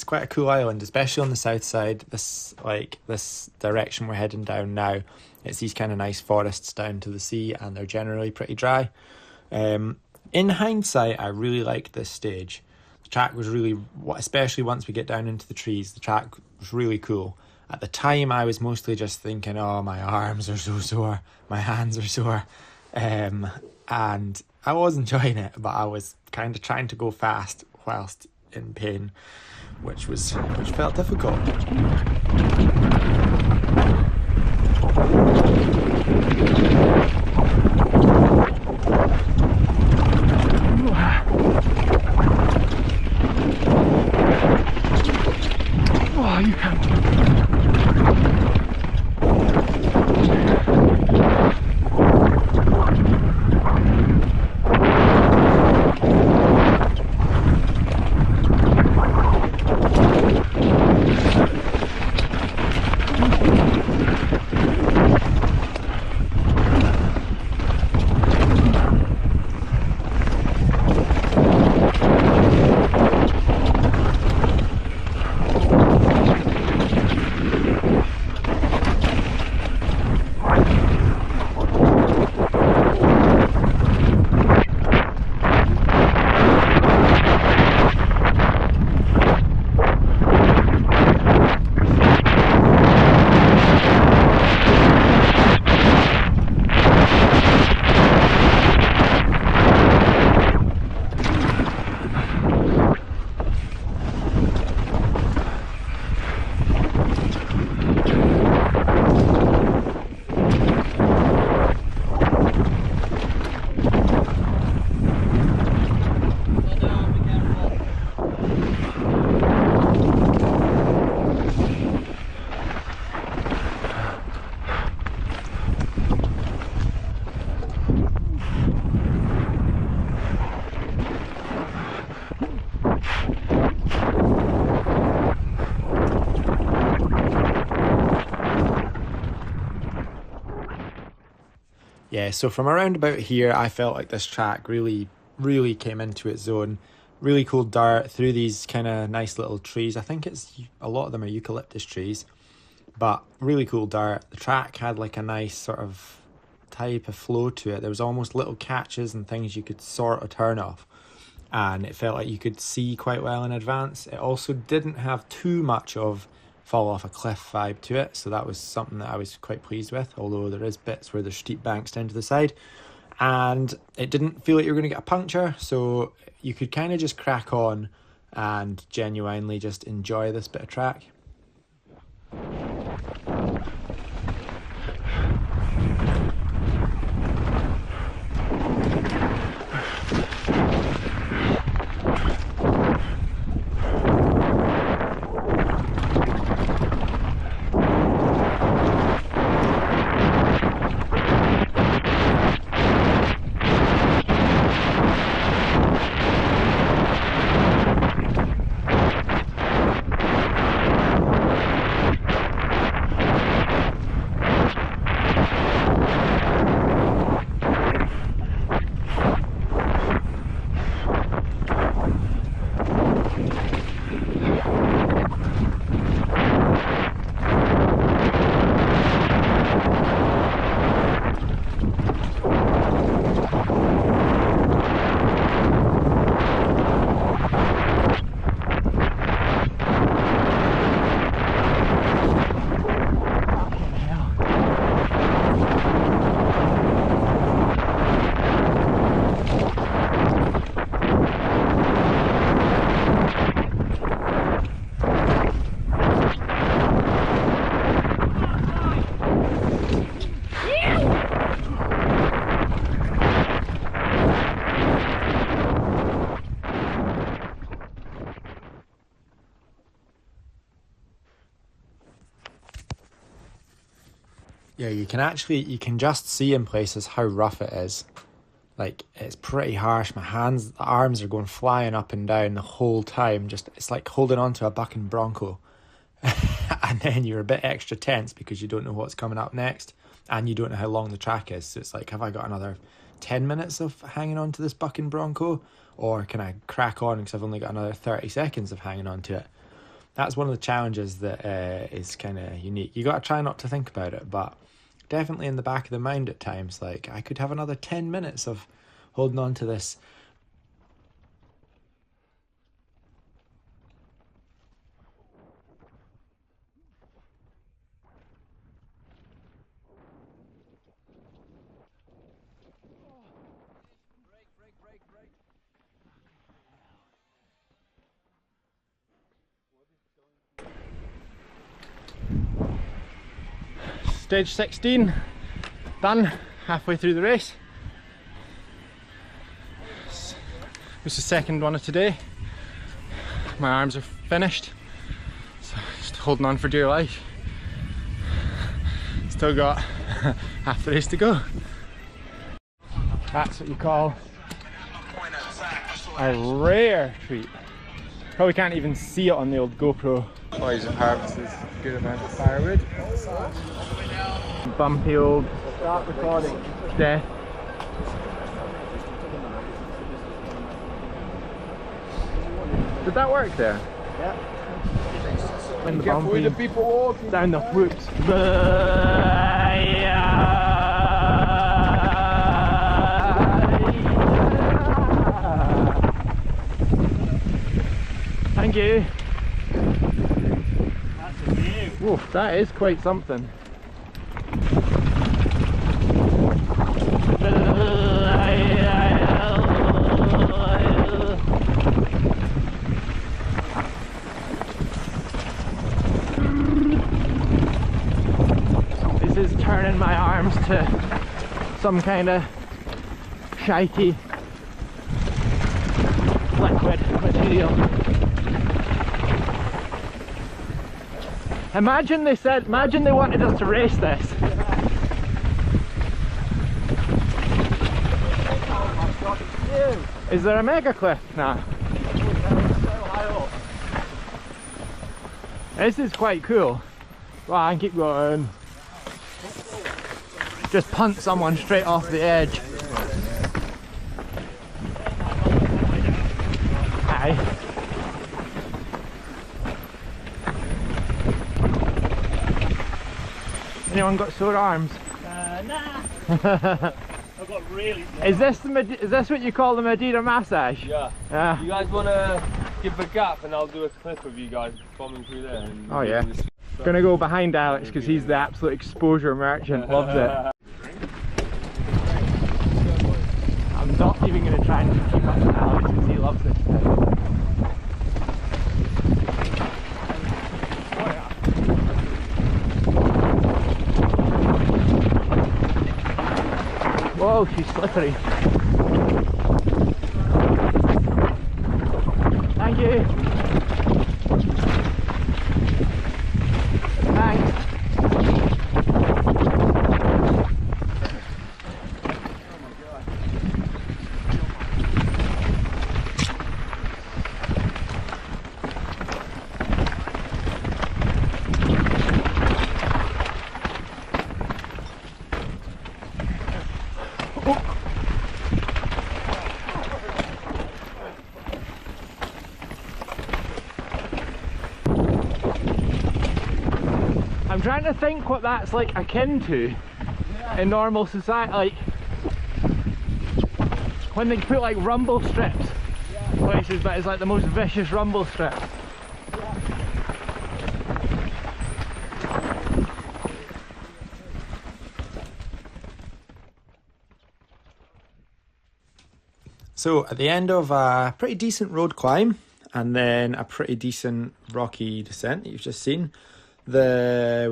quite a cool island, especially on the south side. This direction we're heading down now, it's these kind of nice forests down to the sea, and they're generally pretty dry. In hindsight, I really liked this stage. The track was really, especially once we get down into the trees, the track was really cool. At the time, I was mostly just thinking, oh, my arms are so sore, my hands are sore, and I was enjoying it, but I was kind of trying to go fast whilst in pain, which felt difficult. Oh, you can't. Yeah, so from around about here, I felt like this track really came into its zone. Really cool dirt through these kind of nice little trees. I think a lot of them are eucalyptus trees, but really cool dirt. The track had like a nice sort of type of flow to it. There was almost little catches and things you could sort of turn off, and it felt like you could see quite well in advance. It also didn't have too much of fall off a cliff vibe to it, so that was something that I was quite pleased with, although there is bits where there's steep banks down to the side, and it didn't feel like you were going to get a puncture, so you could kind of just crack on and genuinely just enjoy this bit of track. Yeah, you can just see in places how rough it is. Like, it's pretty harsh. My hands, the arms are going flying up and down the whole time. Just, it's like holding on to a bucking bronco. And then you're a bit extra tense because you don't know what's coming up next. And you don't know how long the track is. So it's like, have I got another 10 minutes of hanging on to this bucking bronco? Or can I crack on because I've only got another 30 seconds of hanging on to it? That's one of the challenges that is kind of unique. You got to try not to think about it, but definitely in the back of the mind at times, like, I could have another 10 minutes of holding on to this. Stage 16 done, halfway through the race. This was the second one of today. My arms are finished, so just holding on for dear life. Still got half the race to go. That's what you call a rare treat. Probably can't even see it on the old GoPro. Boys have harvested a good amount of firewood. Bumpy old start recording death. Did that work there? Yeah. When the Careful with the bumpy people walking. down the whoops. Thank you. That's a view. Whoa, that is quite something. This is turning my arms to some kind of shitey liquid material. Imagine they wanted us to race this. Is there a mega cliff now? This is quite cool. Well, I can keep going. Just punt someone straight off the edge. Aye. Anyone got sore arms? Nah. I've got really. Is this what you call the Madeira massage? Yeah. Yeah. You guys wanna give a gap and I'll do a clip of you guys bombing through there. And Oh yeah. Gonna go behind Alex because he's the absolute exposure merchant. Loves it. I'm not even gonna try and keep up with Alex because he loves this stuff. Whoa, she's slippery. Thank you. Thanks. I'm trying to think what that's like akin to in normal society, like when they put like rumble strips places, but it's like the most vicious rumble strip. So at the end of a pretty decent road climb and then a pretty decent rocky descent that you've just seen, we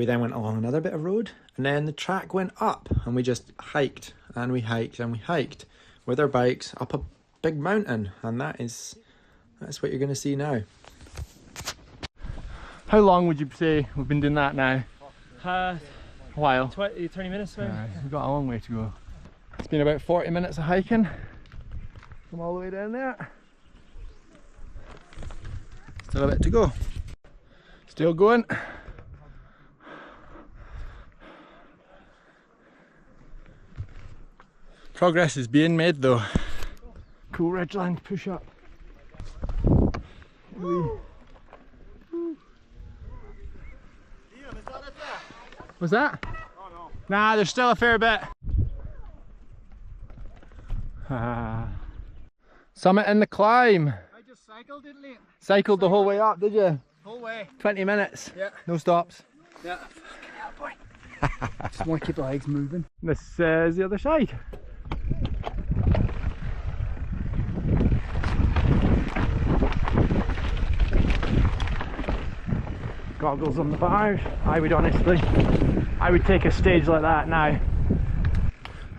then went along another bit of road and then the track went up and we just hiked and we hiked and we hiked with our bikes up a big mountain, and that's what you're going to see now. How long would you say we've been doing that now? A while. 20, 30 minutes maybe. We've got a long way to go. It's been about 40 minutes of hiking from all the way down there. Still a bit to go. Still going. Progress is being made though. Cool ridgeline push up. Was that? Oh no. Nah, there's still a fair bit. Summit in the climb. I just cycled, didn't I? Cycled the whole way up, did you? Whole way. 20 minutes. Yeah. No stops. Yeah. Just want to keep the legs moving. This is the other side. Goggles on the bars. I would take a stage like that now.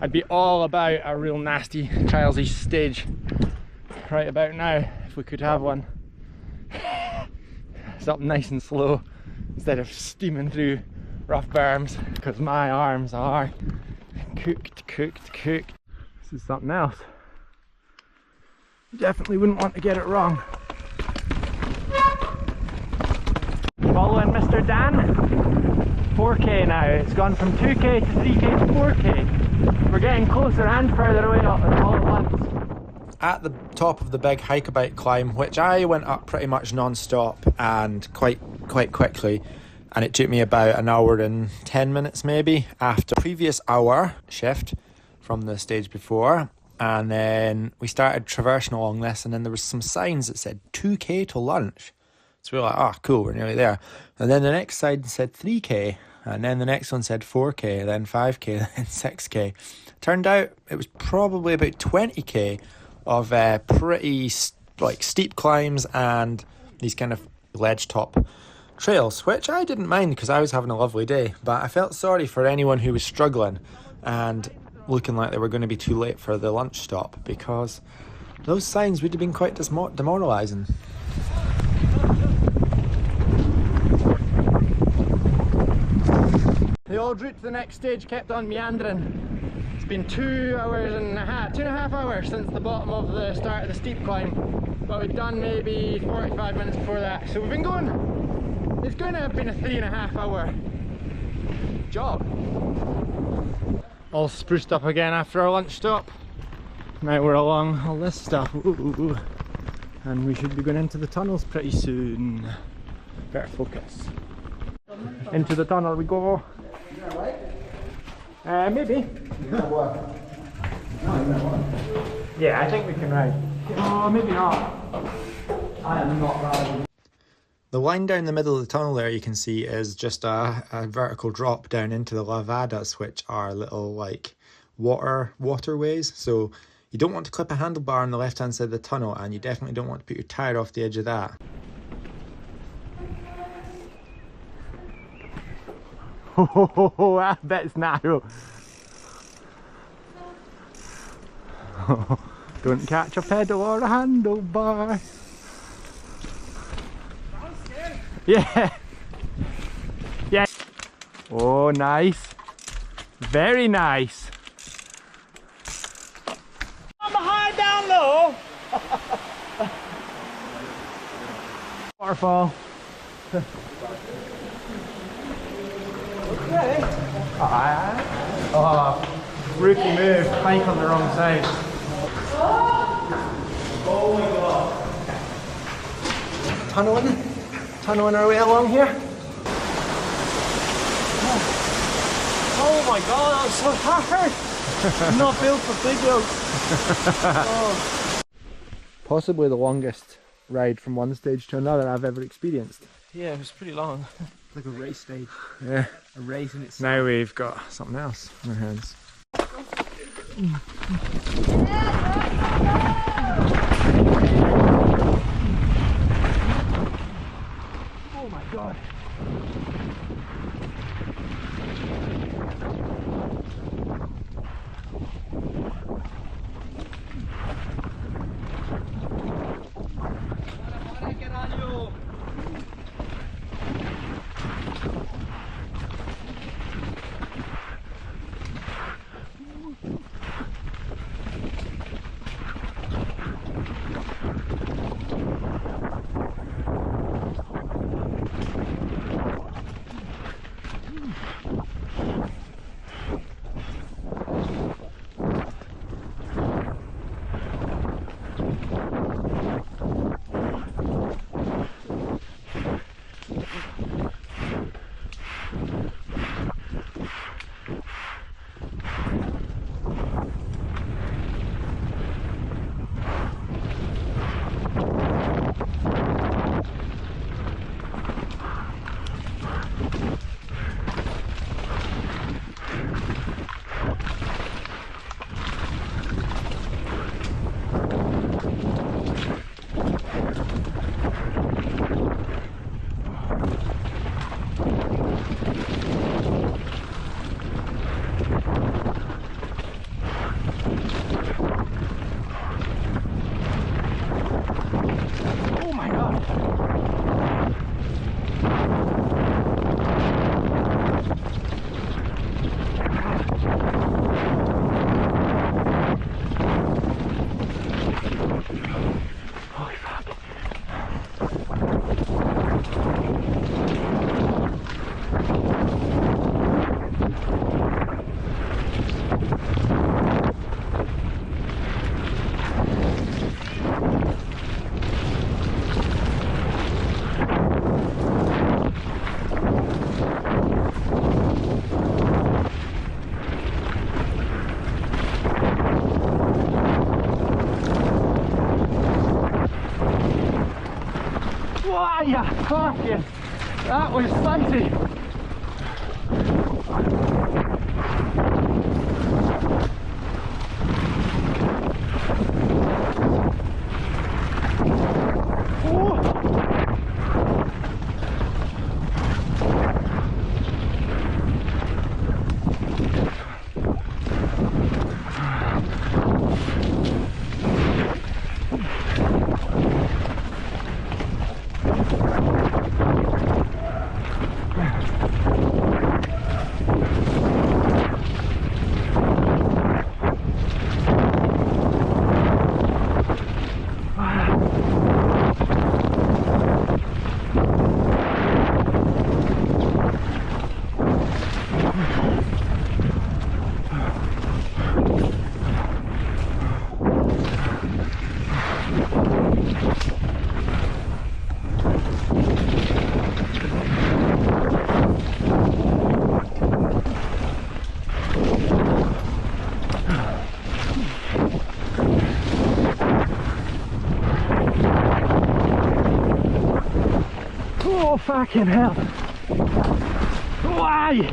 I'd be all about a real nasty trialsy stage right about now if we could have one. It's up nice and slow instead of steaming through rough berms, because my arms are cooked. This is something else. You definitely wouldn't want to get it wrong. Following Mr. Dan. 4k now. It's gone from 2k to 3k to 4k. We're getting closer and further away all at once. At the top of the big hike-a-bike climb, which I went up pretty much non-stop and quite quickly, and it took me about an hour and 10 minutes maybe after the previous hour shift from the stage before. And then we started traversing along this, and then there was some signs that said 2k to lunch. So we were like, oh cool, we're nearly there. And then the next side said 3k, and then the next one said 4k, then 5k, then 6k. Turned out it was probably about 20k of pretty steep climbs and these kind of ledge top trails, which I didn't mind because I was having a lovely day. But I felt sorry for anyone who was struggling and looking like they were going to be too late for the lunch stop, because those signs would have been quite demoralising. The old route to the next stage kept on meandering. It's been 2.5 hours since the bottom of the start of the steep climb, but we've done maybe 45 minutes before that. So we've been going, it's going to have been a 3.5 hour job. All spruced up again after our lunch stop. Now we're along all this stuff. Ooh. And we should be going into the tunnels pretty soon. Better focus. Into the tunnel we go. Maybe. Yeah, I think we can ride. Oh, maybe not. I am not riding. The line down the middle of the tunnel there you can see is just a vertical drop down into the lavadas, which are little like waterways. So you don't want to clip a handlebar on the left hand side of the tunnel, and you definitely don't want to put your tire off the edge of that. Oh, I bet it's narrow. Don't catch a pedal or a handlebar. Yeah. Yeah. Oh, nice. Very nice. I'm behind down low. Waterfall. Okay. Oh, rookie move. Plank on the wrong side. Oh my god. Tunneling our way along here. Oh my god, that was so hard. I'm not built for big oaks. Possibly the longest ride from one stage to another I've ever experienced. Yeah, it was pretty long. Like a race stage. Yeah. A race in itself. Now we've got something else in our hands. Oh my god. Fucking, that was spicy. Oh fucking hell! Why?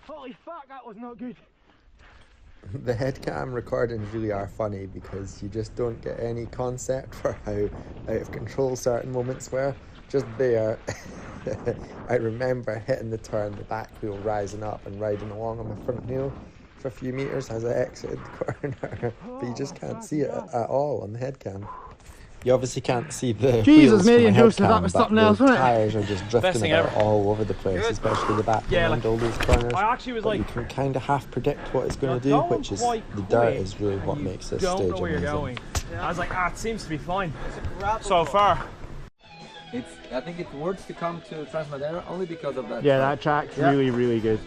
Holy fuck, that was not good. The headcam recordings really are funny because you just don't get any concept for how out of control certain moments were. Just there, I remember hitting the turn, the back wheel rising up and riding along on my front wheel for a few meters as I exited the corner, but you just can't see it at all on the headcam. You obviously can't see the Jesus, wheels Mary from and my Joseph, headcam, that was but something the else, wasn't it? tyres are just drifting thing about ever. all over the place, especially the back behind all those corners. I actually was But like, you can kind of half predict what it's going to you're do, going which is quite the dirt quick is really and what you makes this don't stage know where you're amazing. going. I was like, it seems to be fine so far. I think it's worth to come to TransMadeira only because of that. Yeah, that track's really, really good.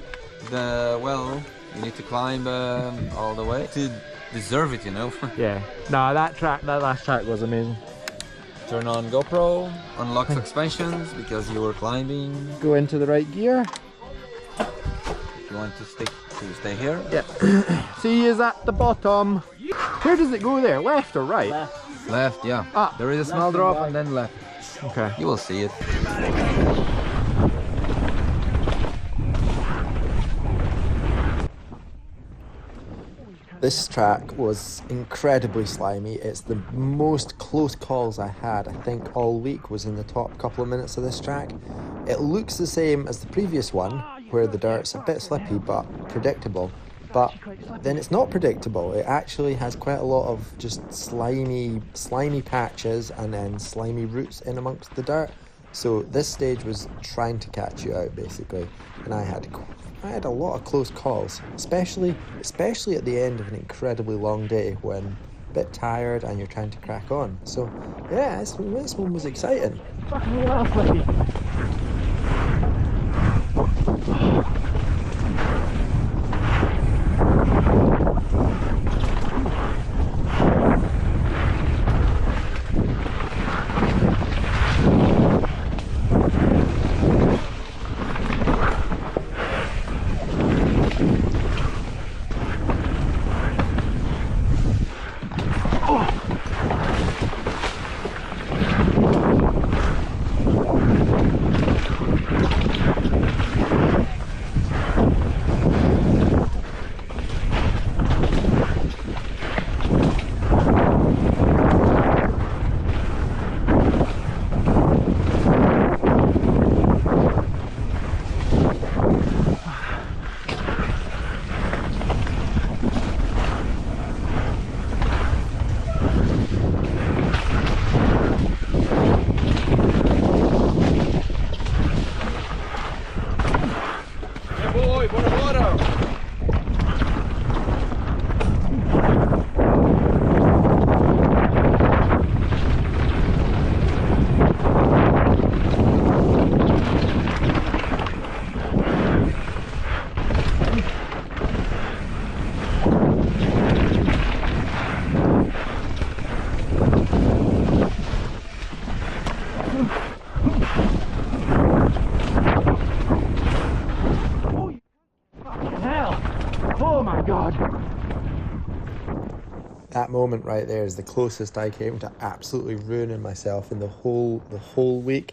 Well, you need to climb all the way to deserve it, you know. Yeah. No, that last track was amazing. Turn on GoPro, unlock suspensions because you were climbing. Go into the right gear. If you want to stay here. Yeah. See, is at the bottom. Where does it go there? Left or right? Left, yeah. Ah. There is a small drop and then left. Okay. You will see it. This track was incredibly slimy. It's the most close calls I had, I think, all week was in the top couple of minutes of this track. It looks the same as the previous one, where the dirt's a bit slippy but predictable. But then it's not predictable. It actually has quite a lot of just slimy patches and then slimy roots in amongst the dirt. So this stage was trying to catch you out, basically. And I had a lot of close calls, especially at the end of an incredibly long day when a bit tired and you're trying to crack on. So yeah, this one was exciting. Fucking well, slippy. That moment right there is the closest I came to absolutely ruining myself in the whole week.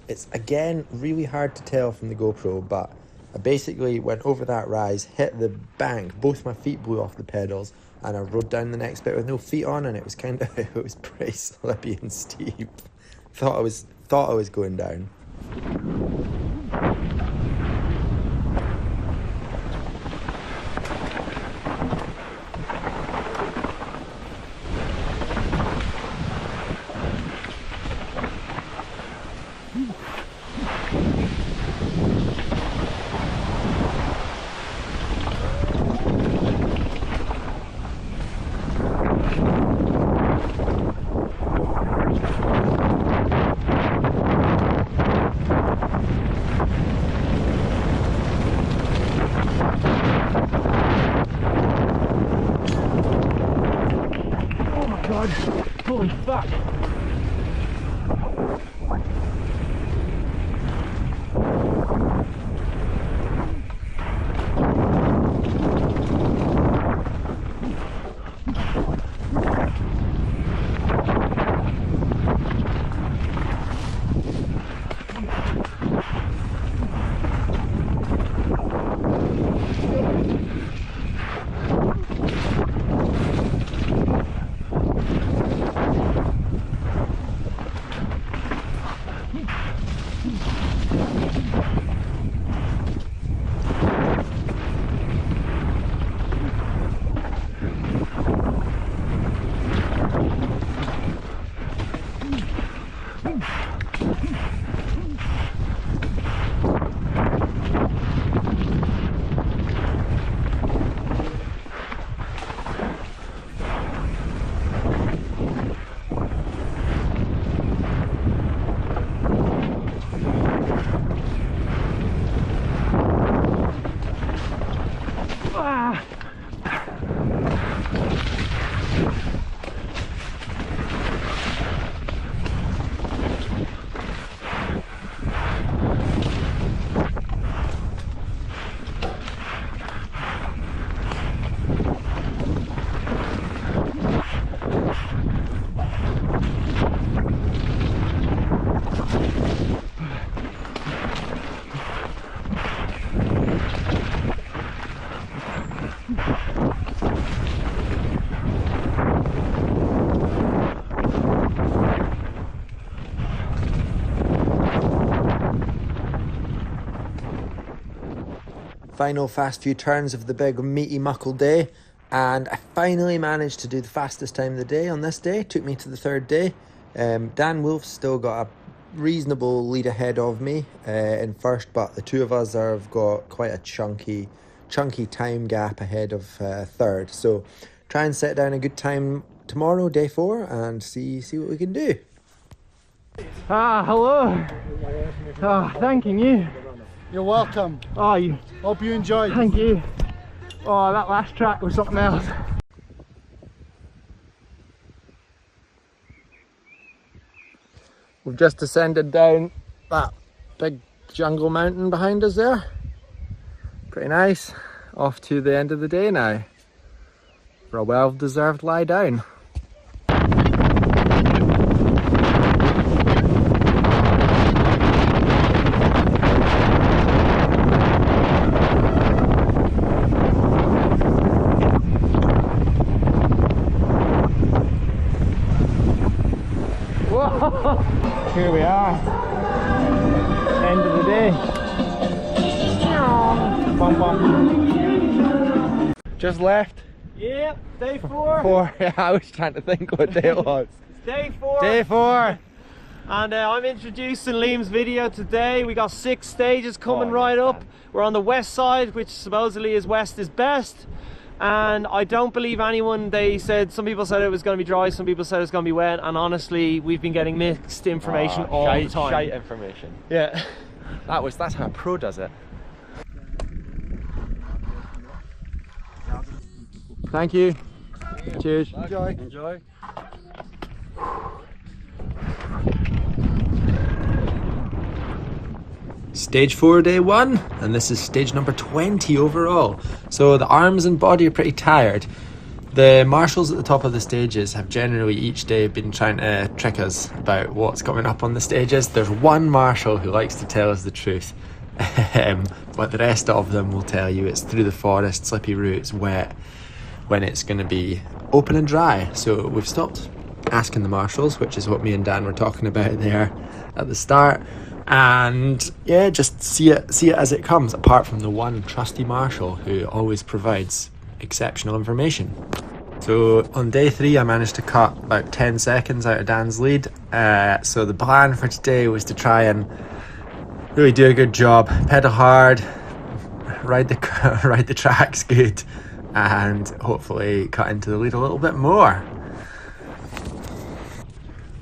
It's again really hard to tell from the GoPro, but I basically went over that rise, hit the bank, both my feet blew off the pedals, and I rode down the next bit with no feet on, and it was it was pretty slippy and steep. Thought I was going down. Holy fuck! Final fast few turns of the big meaty muckle day, and I finally managed to do the fastest time of the day on this day. It took me to the third day. Dan Wolf's still got a reasonable lead ahead of me in first, but the two of us have got quite a chunky time gap ahead of third. So try and set down a good time tomorrow, day 4, and see what we can do. Hello. Thanking you. You're welcome. Hope you enjoyed. Thank you. That last track was something else. We've just descended down that big jungle mountain behind us there. Pretty nice. Off to the end of the day now for a well-deserved lie down. Here we are, end of the day. Bum, bum. Just left. Yep, day 4. 4. Yeah, I was trying to think what day it was. It's day 4. Day 4. And I'm introducing Liam's video today. We got 6 stages coming right up. We're on the west side, which supposedly is west is best. And I don't believe anyone. Some people said it was going to be dry, some people said it's going to be wet, and honestly we've been getting mixed information all the time. Shite information. Yeah. That's how a pro does it. Thank you. Cheers. Enjoy. Stage 4, day 1, and this is stage number 20 overall. So the arms and body are pretty tired. The marshals at the top of the stages have generally each day been trying to trick us about what's coming up on the stages. There's one marshal who likes to tell us the truth, but the rest of them will tell you it's through the forest, slippy routes, wet, when it's going to be open and dry. So we've stopped asking the marshals, which is what me and Dan were talking about there at the start, and yeah, just see it as it comes, apart from the one trusty marshal who always provides exceptional information. So on day 3 I managed to cut about 10 seconds out of Dan's lead, so the plan for today was to try and really do a good job, pedal hard, ride the tracks good, and hopefully cut into the lead a little bit more.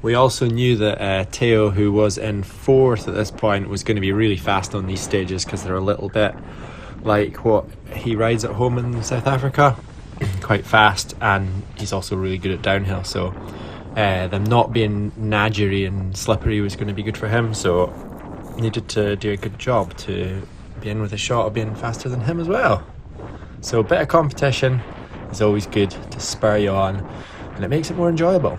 We also knew that Teo, who was in 4th at this point, was going to be really fast on these stages because they're a little bit like what he rides at home in South Africa, quite fast, and he's also really good at downhill, so them not being nadgery and slippery was going to be good for him, so needed to do a good job to be in with a shot of being faster than him as well. So a bit of competition is always good to spur you on, and it makes it more enjoyable.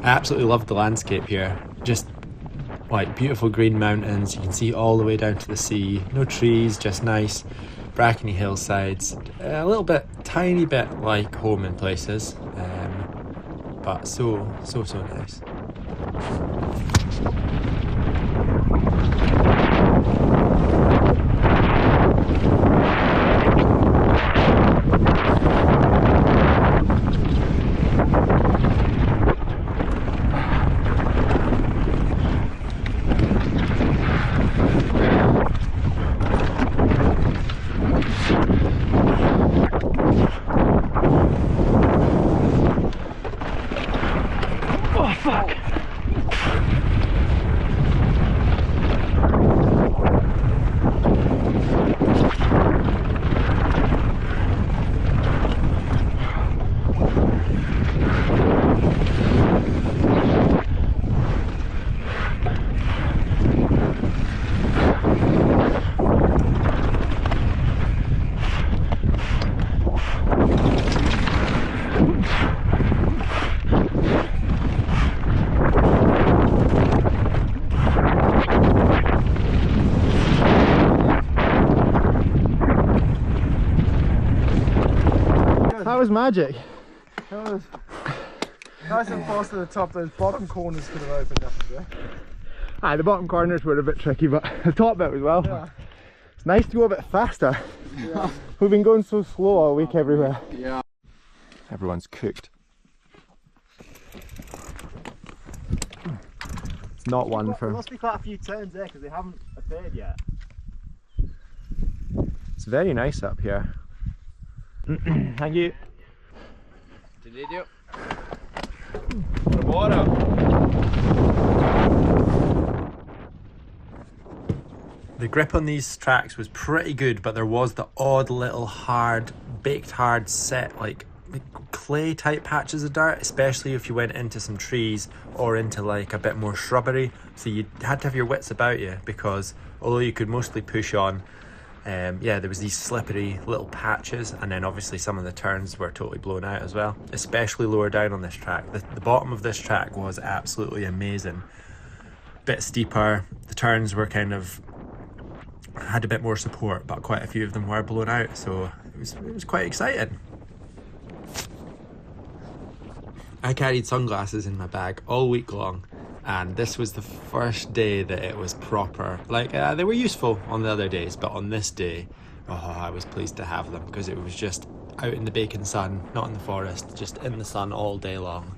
I absolutely love the landscape here. Just like beautiful green mountains, you can see all the way down to the sea. No trees, just nice brackeny hillsides. A little bit, tiny bit like home in places, but so nice. That was magic. That was nice and fast to the top. Those bottom corners could have opened up a bit. Aye, the bottom corners were a bit tricky, but the top bit was well. Yeah. It's nice to go a bit faster. Yeah. We've been going so slow all week everywhere. Yeah. Everyone's cooked. It's not one for... There must be quite a few turns there because they haven't appeared yet. It's very nice up here. Thank you. Delírio. Bora! The grip on these tracks was pretty good, but there was the odd little baked hard set, like clay type patches of dirt, especially if you went into some trees or into like a bit more shrubbery. So you had to have your wits about you, because although you could mostly push on, yeah, there was these slippery little patches, and then obviously some of the turns were totally blown out as well, especially lower down on this track. The bottom of this track was absolutely amazing. Bit steeper, the turns were kind of had a bit more support, but quite a few of them were blown out, so it was quite exciting. I carried sunglasses in my bag all week long, and this was the first day that it was proper. Like, they were useful on the other days, but on this day, oh, I was pleased to have them, because it was just out in the baking sun, not in the forest, just in the sun all day long.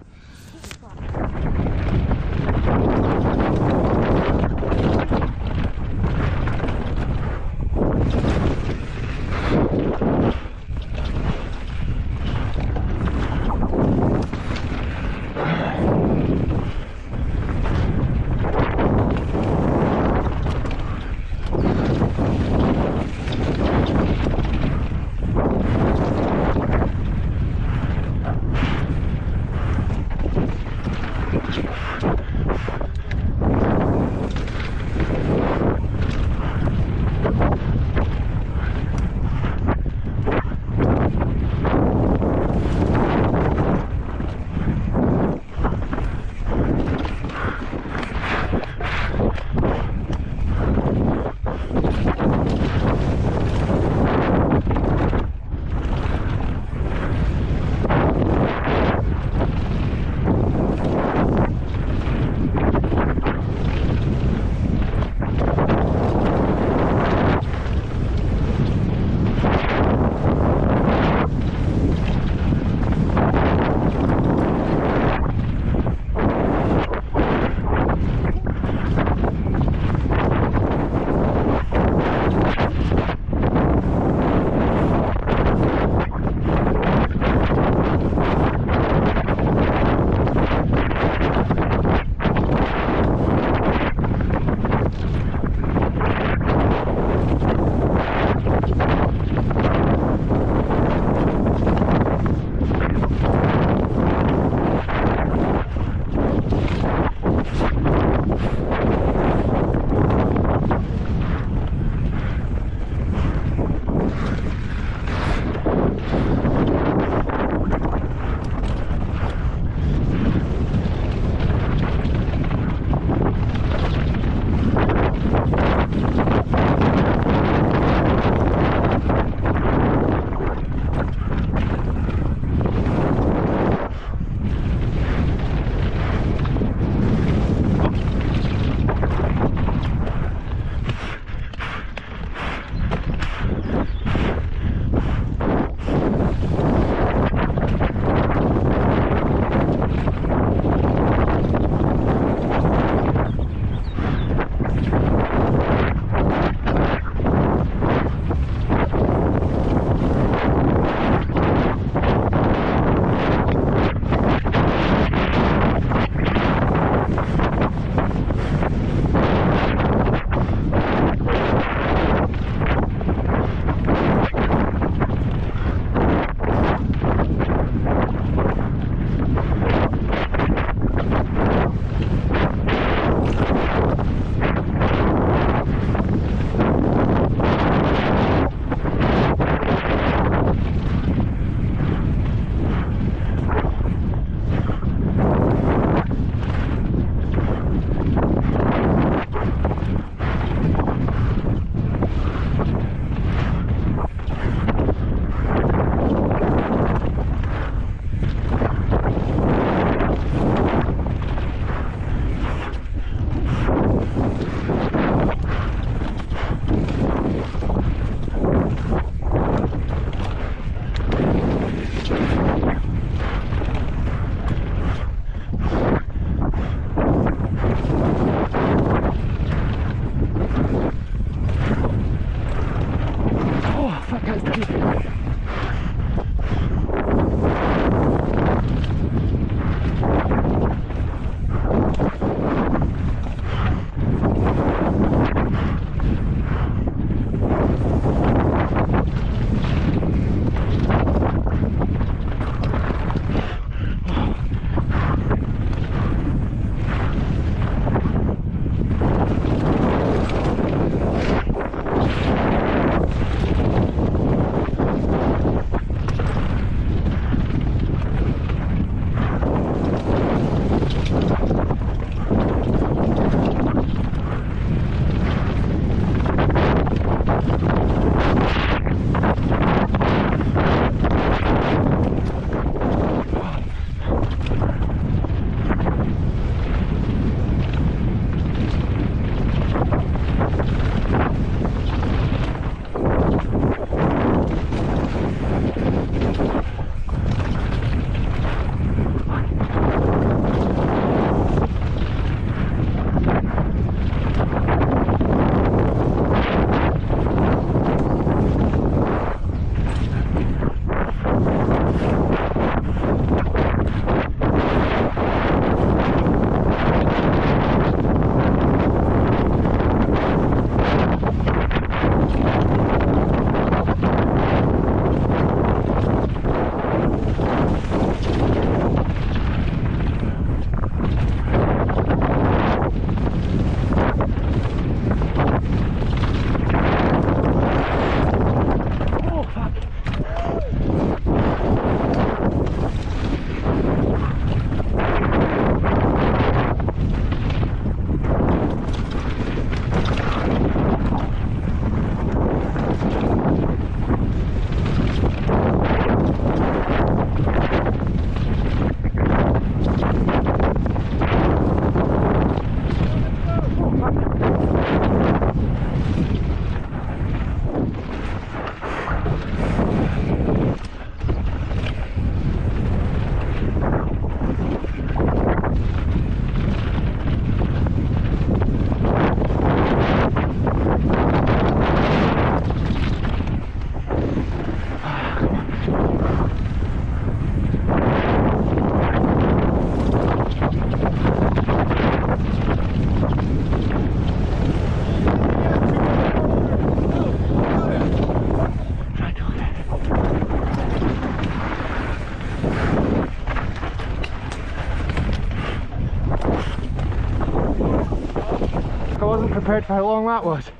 I wasn't prepared for how long that was.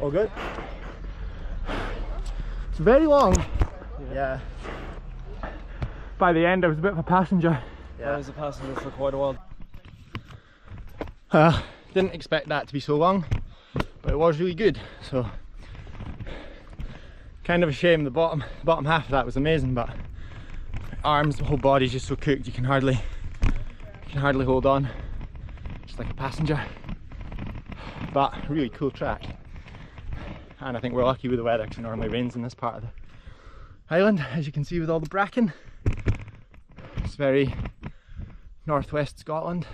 All good? It's very long. Yeah. By the end I was a bit of a passenger. I was a passenger for quite a while. Didn't expect that to be so long, but it was really good. So kind of a shame the bottom half of that was amazing, but arms, the whole body's just so cooked you can hardly hold on, just like a passenger. But really cool track, and I think we're lucky with the weather because it normally rains in this part of the island, as you can see with all the bracken. It's very northwest Scotland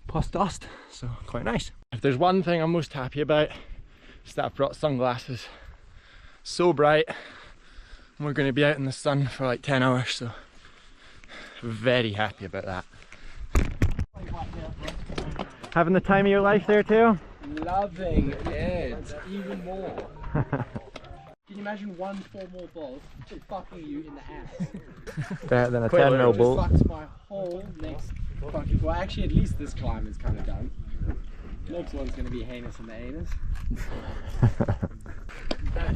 plus dust, so quite nice. If there's one thing I'm most happy about, it's that I've brought sunglasses. So bright, and we're going to be out in the sun for like 10 hours, so very happy about that. Having the time of your life there too? Loving it even more. Can you imagine one 4-mil bolt fucking you in the ass? Better than a 10mm bolt. Fucks my whole next fucking... Well, actually, at least this climb is kind of done. Next one's going to be heinous in the anus.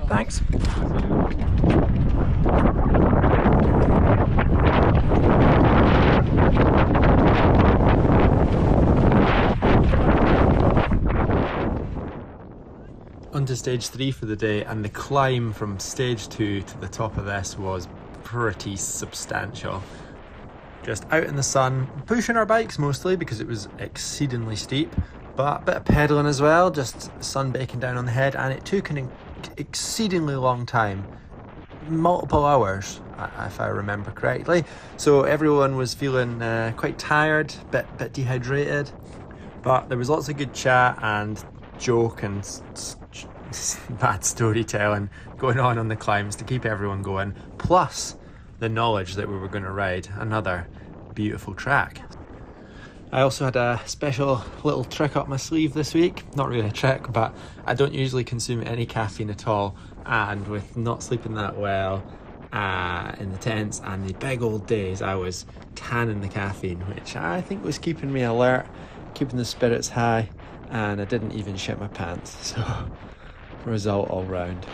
Thanks. On to stage 3 for the day, and the climb from stage 2 to the top of this was pretty substantial. Just out in the sun, pushing our bikes mostly because it was exceedingly steep, but a bit of pedaling as well, just sun baking down on the head, and it took an exceedingly long time, multiple hours if I remember correctly. So everyone was feeling quite tired, bit dehydrated, but there was lots of good chat and joke and bad storytelling going on the climbs to keep everyone going, plus the knowledge that we were going to ride another beautiful track. I also had a special little trick up my sleeve this week. Not really a trick, but I don't usually consume any caffeine at all, and with not sleeping that well in the tents and the big old days, I was tanning the caffeine, which I think was keeping me alert, keeping the spirits high, and I didn't even shit my pants, so result all round.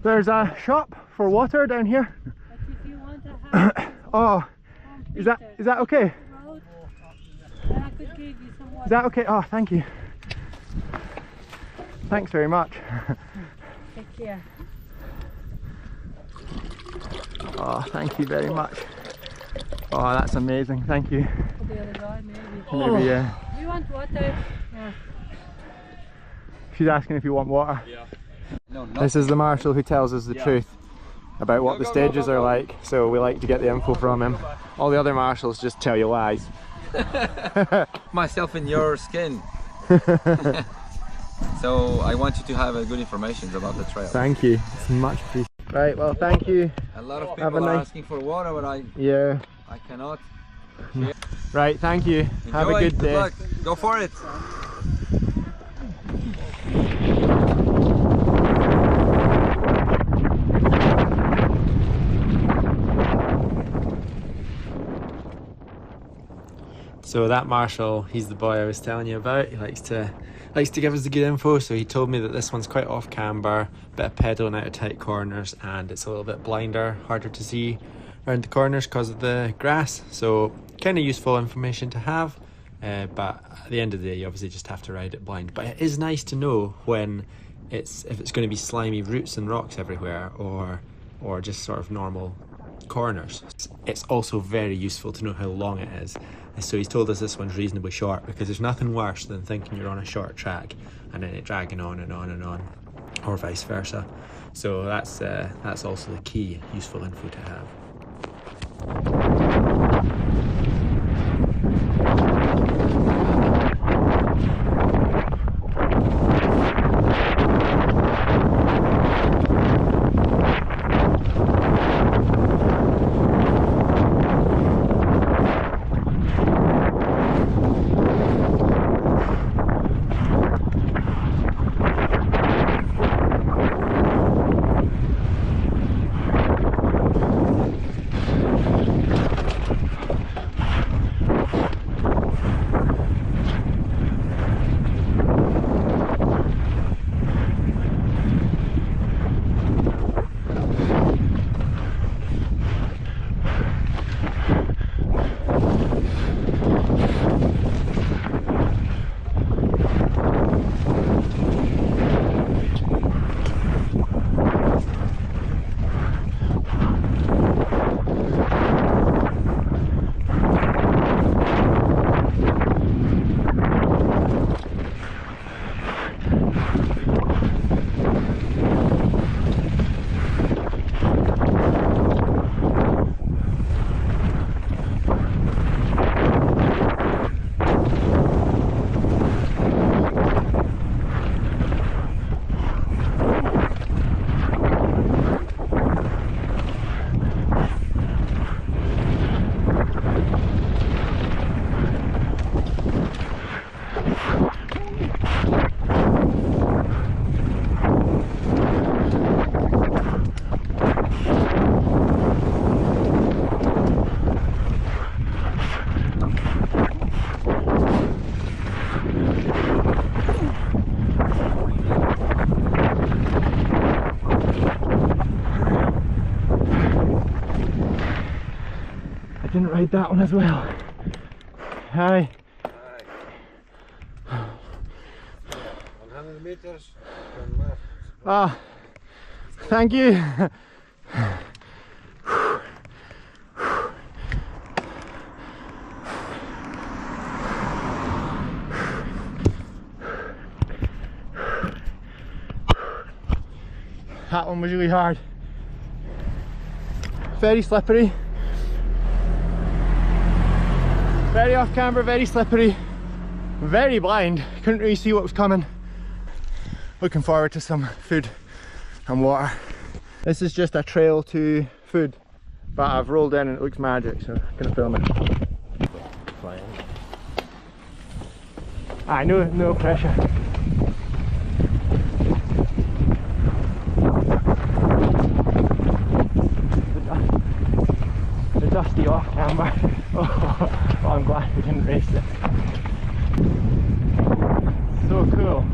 There's a shop for water down here. But if you want to have Oh, is that okay? road, then I could give you some water. Is that okay? Oh, thank you. Thanks very much. Take care. Oh, thank you very much. Oh, that's amazing. Thank you. For the other guy, maybe. Maybe, yeah. Do you want water? Yeah. She's asking if you want water. Yeah. No, no. This is the marshal who tells us the truth about what the stages are like, so we like to get the info from him. All the other marshals just tell you lies. Myself in your skin. So I want you to have a good information about the trail. Thank you. It's much appreciated. Right, well, thank you. A lot of Have a people are nice- asking for water, but I cannot. Right, thank you. Have a Enjoy. good day. Luck. Go for it. So that marshal, he's the boy I was telling you about. He likes to give us the good info. So he told me that this one's quite off camber, bit of pedaling out of tight corners, and it's a little bit blinder, harder to see around the corners because of the grass. So kind of useful information to have, but at the end of the day you obviously just have to ride it blind. But it is nice to know when if it's going to be slimy roots and rocks everywhere, or just sort of normal corners. It's also very useful to know how long it is. So he's told us this one's reasonably short, because there's nothing worse than thinking you're on a short track and then it dragging on and on and on, or vice versa. So that's also the key useful info to have. Didn't ride that one as well. Hi. 100 meters. Ah, thank you. That one was really hard. Very slippery. Very off camber, very slippery, very blind. Couldn't really see what was coming. Looking forward to some food and water. This is just a trail to food, but I've rolled in and it looks magic, so I'm gonna film it. No pressure. The dusty off camber. Oh, I'm glad we didn't race it. So cool.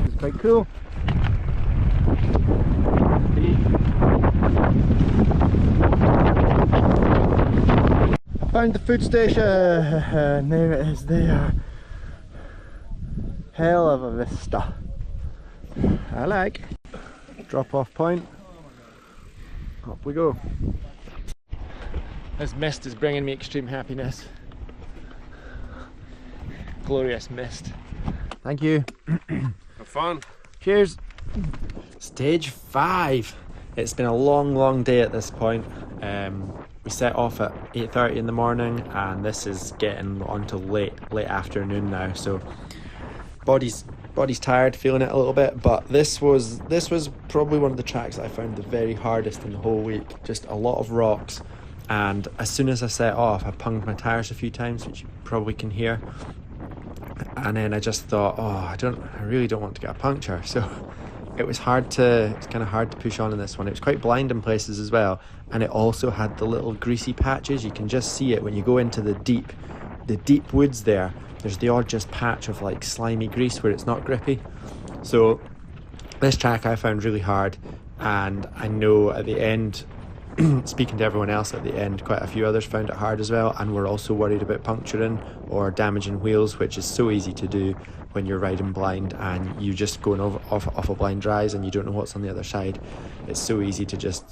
It's quite cool. I found the food station. There it is there. Hell of a vista. I like. Drop off point. Up we go. This mist is bringing me extreme happiness. Glorious mist. Thank you. Have fun. Cheers. Stage 5. It's been a long day at this point. We set off at 8:30 in the morning, and this is getting on to late afternoon now. So body's tired, feeling it a little bit. But this was probably one of the tracks that I found the very hardest in the whole week. Just a lot of rocks, and as soon as I set off, I punged my tires a few times, which you probably can hear. And then I just thought, oh, I really don't want to get a puncture. So it's kind of hard to push on in this one. It was quite blind in places as well, and it also had the little greasy patches. You can just see it when you go into the deep woods there. There's the odd just patch of like slimy grease where it's not grippy. So this track I found really hard, and I know at the end, speaking to everyone else at the end, quite a few others found it hard as well, and were also worried about puncturing or damaging wheels, which is so easy to do when you're riding blind and you just going off a blind rise and you don't know what's on the other side. It's so easy to just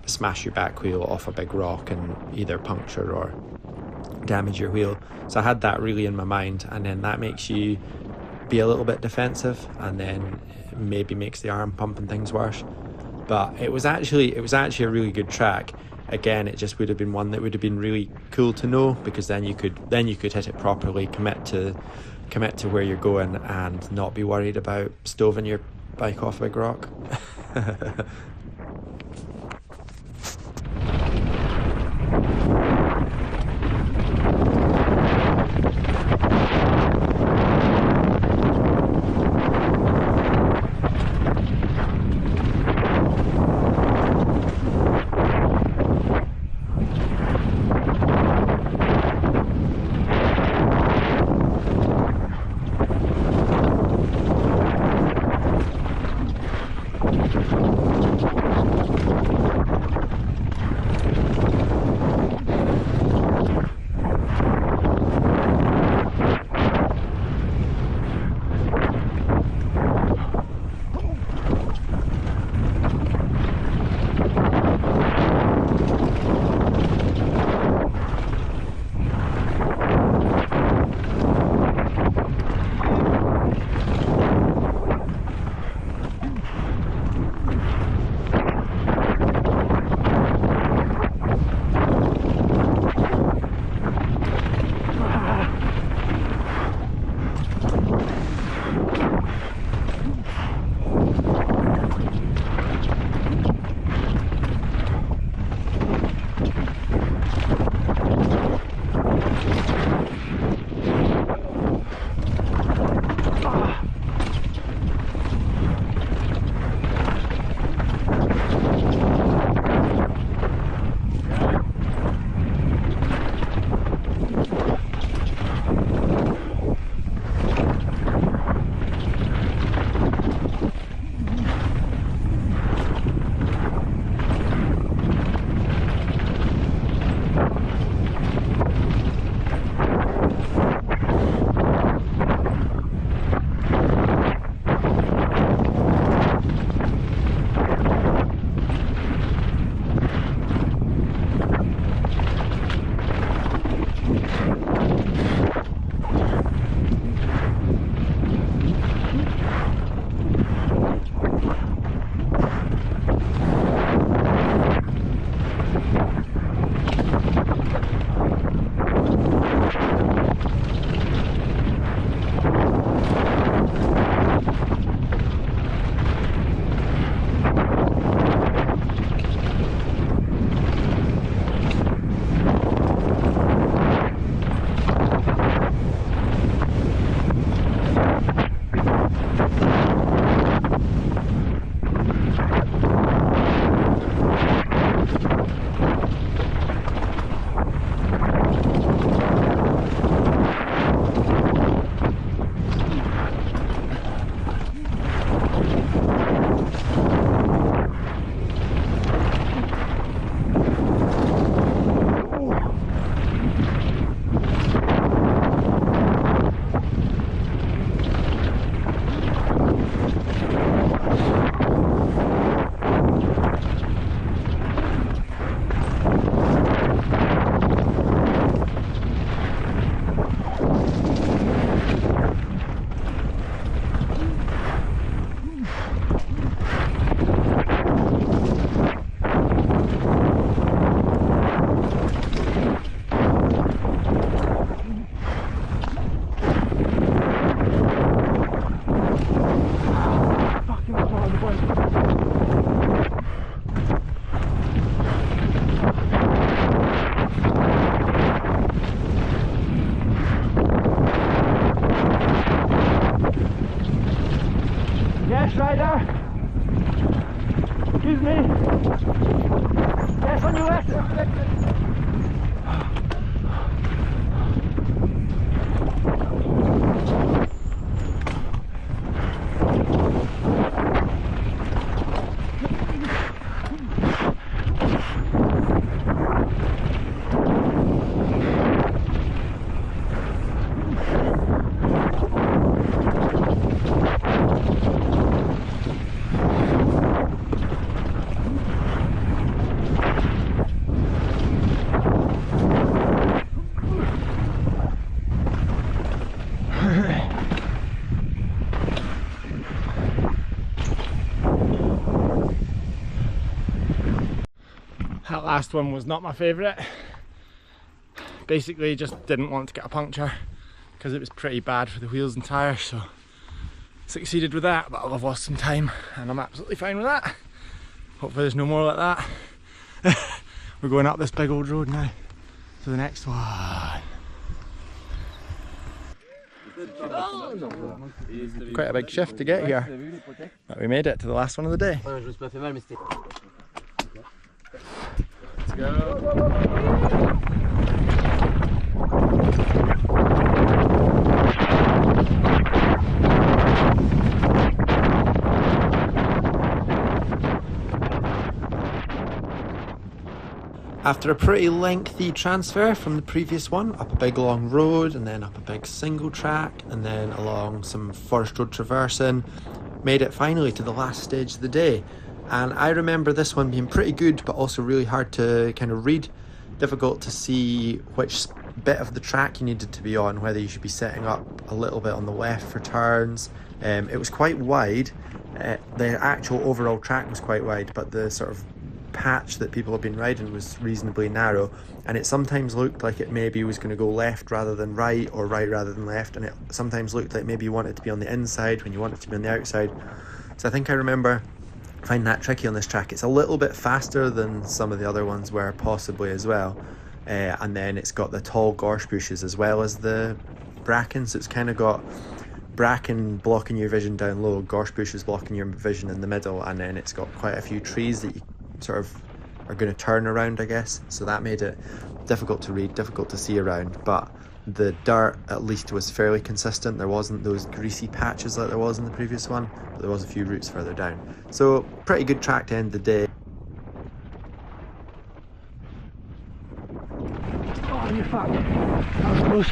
smash your back wheel off a big rock and either puncture or damage your wheel. So I had that really in my mind, and then that makes you be a little bit defensive, and then maybe makes the arm pump and things worse. But it was actually a really good track. Again, it just would have been one that would have been really cool to know, because then you could hit it properly, commit to where you're going, and not be worried about stoving your bike off a big rock. That last one was not my favourite. Basically just didn't want to get a puncture because it was pretty bad for the wheels and tyres, so succeeded with that, but I've lost some time and I'm absolutely fine with that. Hopefully there's no more like that. We're going up this big old road now to the next one. Quite a big shift to get here, but we made it to the last one of the day. Let's go. After a pretty lengthy transfer from the previous one, up a big long road and then up a big single track and then along some forest road traversing, made it finally to the last stage of the day. And I remember this one being pretty good but also really hard to kind of read, difficult to see which bit of the track you needed to be on, whether you should be setting up a little bit on the left for turns. It was quite wide, the actual overall track was quite wide, but the sort of patch that people have been riding was reasonably narrow, and it sometimes looked like it maybe was going to go left rather than right or right rather than left, and it sometimes looked like maybe you wanted to be on the inside when you wanted to be on the outside. So I think I remember finding that tricky on this track. It's a little bit faster than some of the other ones were possibly as well, and then it's got the tall gorse bushes as well as the bracken, so it's kind of got bracken blocking your vision down low, gorse bushes blocking your vision in the middle, and then it's got quite a few trees that you sort of are going to turn around, I guess, so that made it difficult to read, difficult to see around. But the dirt at least was fairly consistent. There wasn't those greasy patches like there was in the previous one, but there was a few routes further down, so pretty good track to end the day. Oh, you fuck. That was close.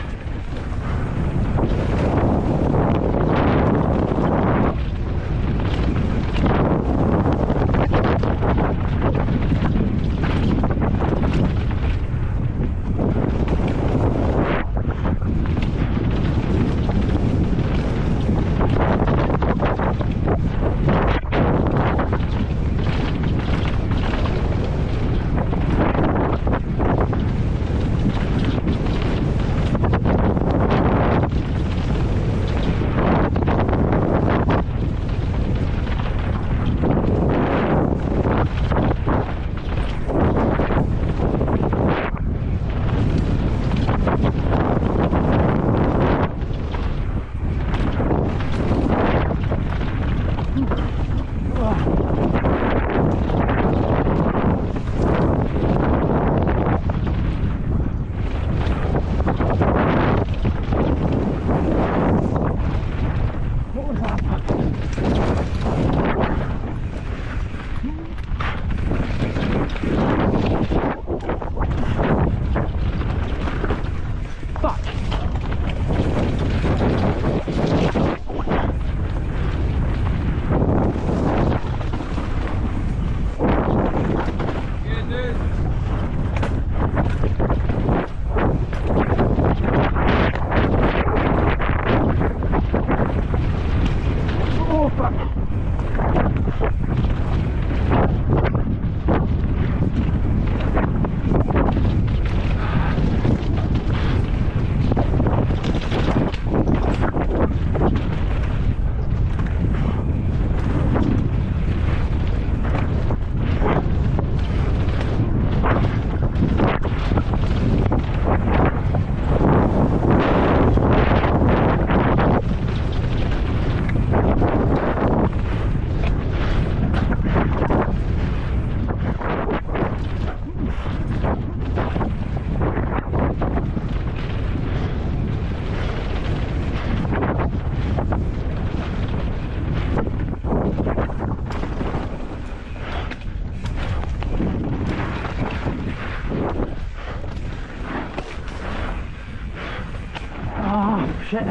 Oh, shit.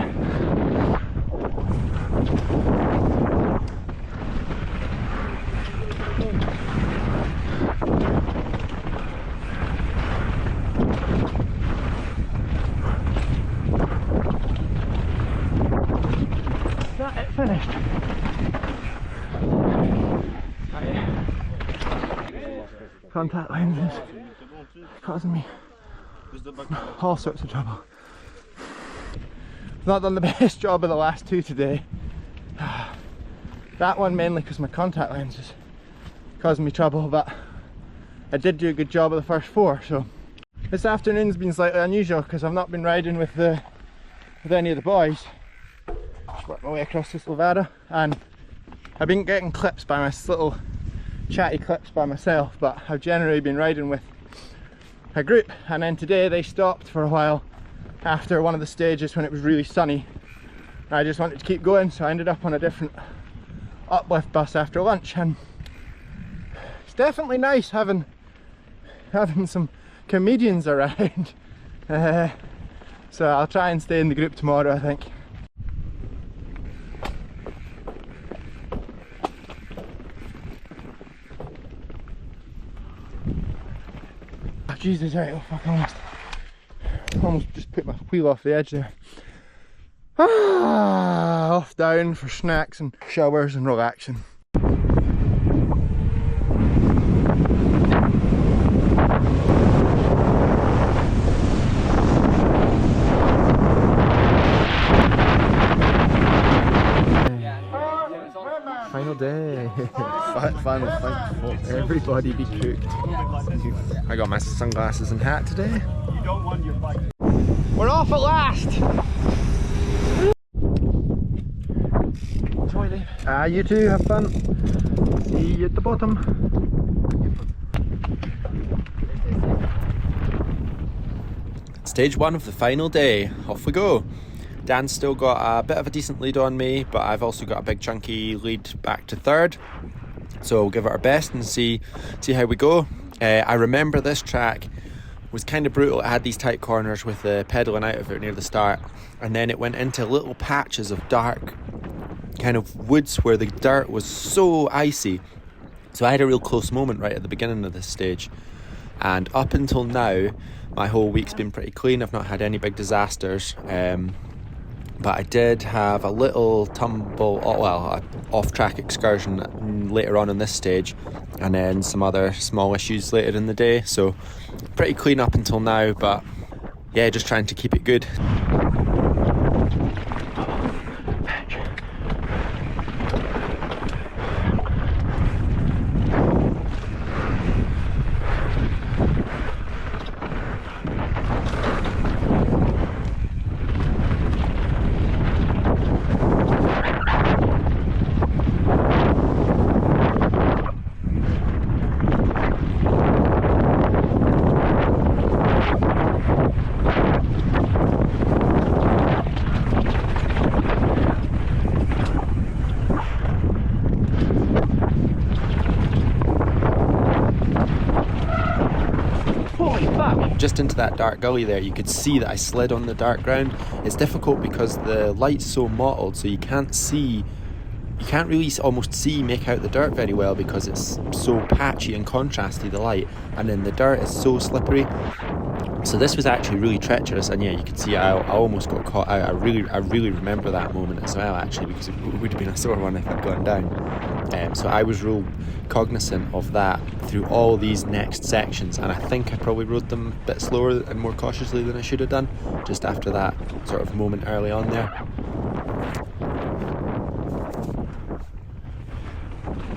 Is that it finished? Contact lenses causing me all sorts of trouble. I've not done the best job of the last two today. That one mainly because my contact lenses causing me trouble, but I did do a good job of the first four. So this afternoon's been slightly unusual because I've not been riding with any of the boys. Just worked my way across this lavada, and I've been getting clips by my little chatty clips by myself, but I've generally been riding with a group. And then today they stopped for a while after one of the stages when it was really sunny. I just wanted to keep going, so I ended up on a different uplift bus after lunch, and it's definitely nice having some comedians around. So I'll try and stay in the group tomorrow, I think. Jesus, right, oh fuck, almost just put my wheel off the edge there. Off down for snacks and showers and relaxing. Final day. fun. Everybody be cooked. I got my sunglasses and hat today. We're off at last. Enjoy, Dave. You too, have fun. See you at the bottom. Stage one of the final day. Off we go. Dan's still got a bit of a decent lead on me, but I've also got a big chunky lead back to third. So we'll give it our best and see how we go. I remember this track was kind of brutal. It had these tight corners with the pedalling out of it near the start, and then it went into little patches of dark kind of woods where the dirt was so icy. So I had a real close moment right at the beginning of this stage, and up until now my whole week's been pretty clean. I've not had any big disasters. But I did have a little tumble, off-track excursion later on in this stage, and then some other small issues later in the day. So pretty clean up until now, but yeah, just trying to keep it good. Just into that dark gully there, you could see that I slid on the dark ground. It's difficult because the light's so mottled, so you can't really almost make out the dirt very well because it's so patchy and contrasty, the light, and then the dirt is so slippery. So this was actually really treacherous, and yeah, you can see I almost got caught out. I really remember that moment as well, actually, because it would have been a sore one if I'd gone down. So I was real cognizant of that through all these next sections, and I think I probably rode them a bit slower and more cautiously than I should have done, just after that sort of moment early on there.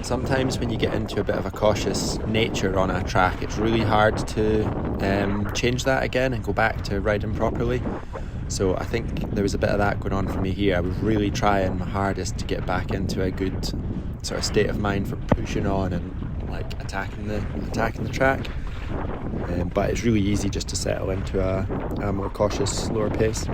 Sometimes when you get into a bit of a cautious nature on a track, it's really hard to change that again and go back to riding properly. So I think there was a bit of that going on for me here. I was really trying my hardest to get back into a good sort of state of mind for pushing on and like attacking the track. But it's really easy just to settle into a more cautious, slower pace.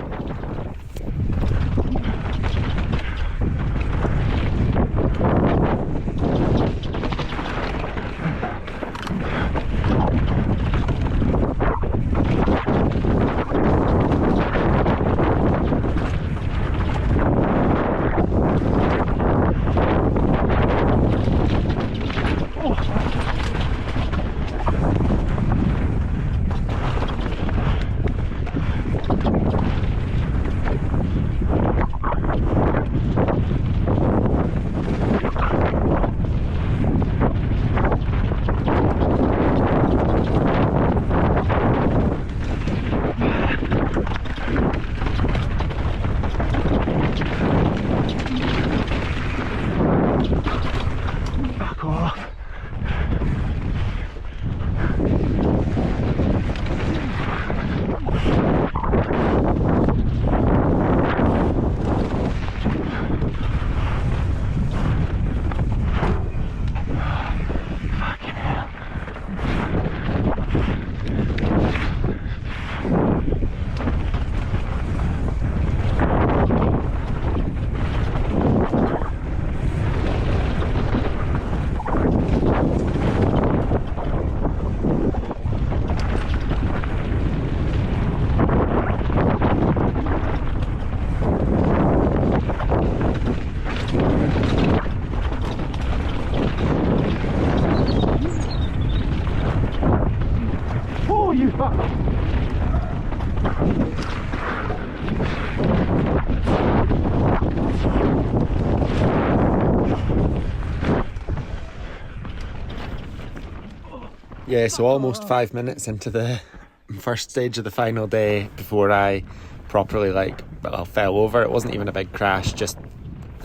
Yeah, so almost 5 minutes into the first stage of the final day before I properly fell over. It wasn't even a big crash, just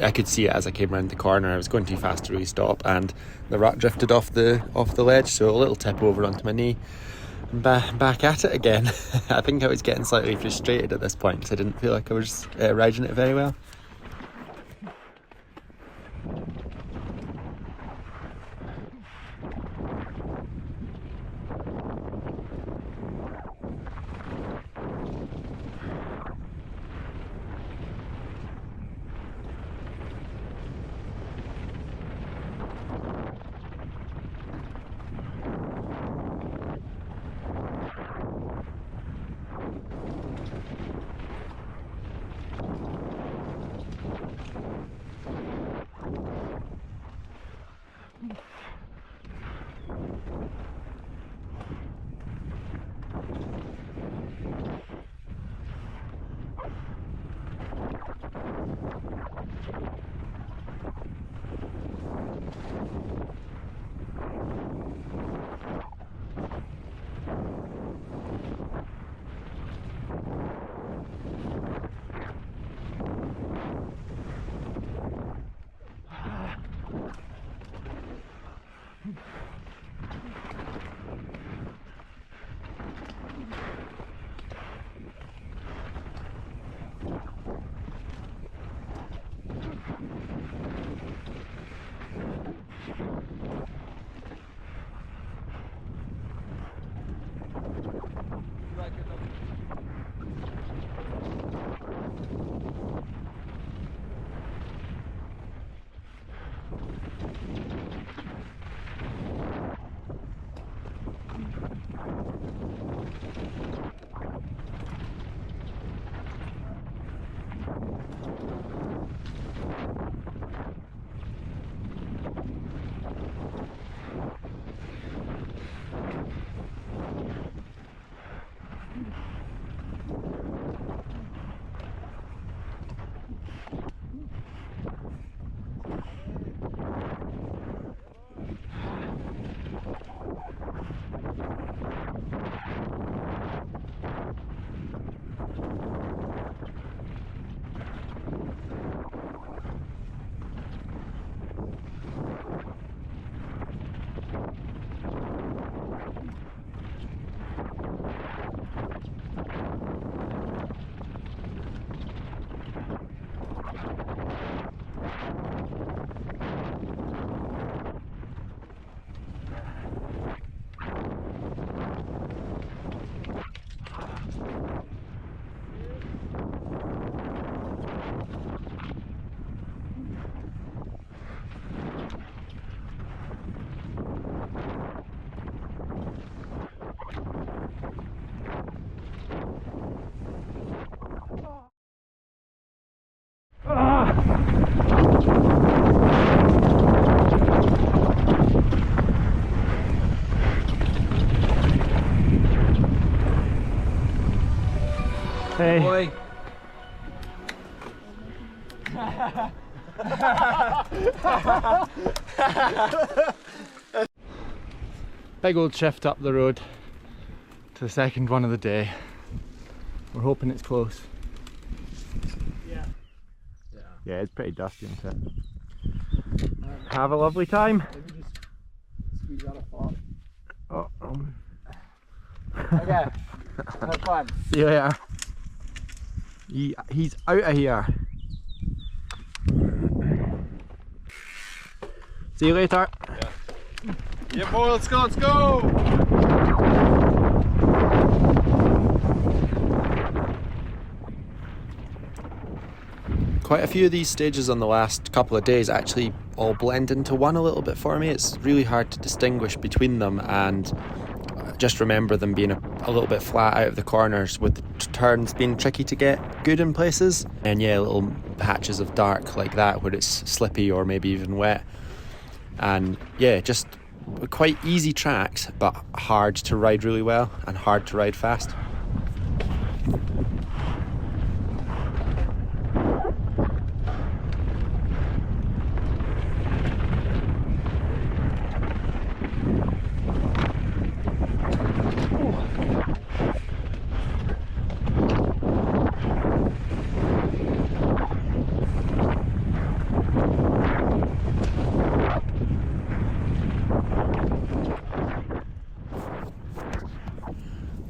I could see it as I came around the corner. I was going too fast to really stop, and the rut drifted off the ledge, so a little tip over onto my knee. And back at it again. I think I was getting slightly frustrated at this point because I didn't feel like I was riding it very well. Hey. Boy. Big old shift up the road to the second one of the day. We're hoping it's close. Yeah, it's pretty dusty, isn't it? Have a lovely time. Maybe just squeeze out a thought. Oh, Okay. Have fun. See you later. He's out of here. See you later. Yeah, boy, let's go, let's go! Quite a few of these stages on the last couple of days actually all blend into one a little bit for me. It's really hard to distinguish between them, and just remember them being a little bit flat out of the corners, with the turns being tricky to get good in places, and yeah, little patches of dark like that where it's slippy or maybe even wet. And yeah, just quite easy tracks, but hard to ride really well and hard to ride fast.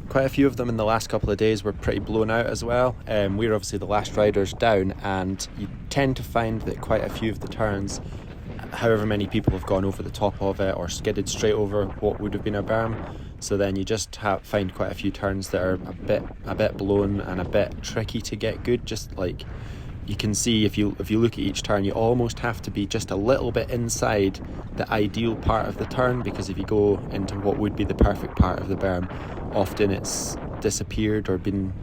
Quite a few of them in the last couple of days were pretty blown out as well. We're obviously the last riders down, and you tend to find that quite a few of the turns, however many people have gone over the top of it or skidded straight over what would have been a berm, so then you just find quite a few turns that are a bit blown and a bit tricky to get good. Just like you can see, if you look at each turn, you almost have to be just a little bit inside the ideal part of the turn, because if you go into what would be the perfect part of the berm, often it's disappeared or been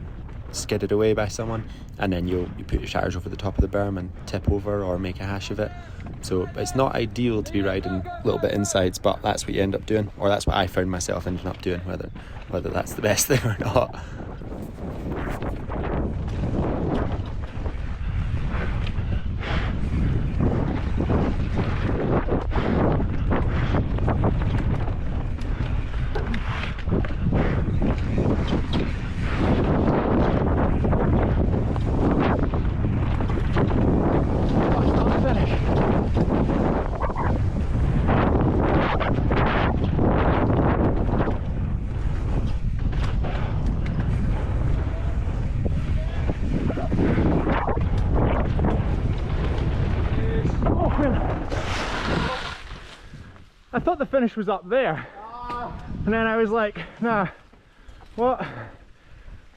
skidded away by someone, and then you put your tires over the top of the berm and tip over or make a hash of it. So it's not ideal to be riding a little bit insides, but that's what you end up doing, or that's what I found myself ending up doing, whether that's the best thing or not. I thought the finish was up there, and then I was like, nah, what?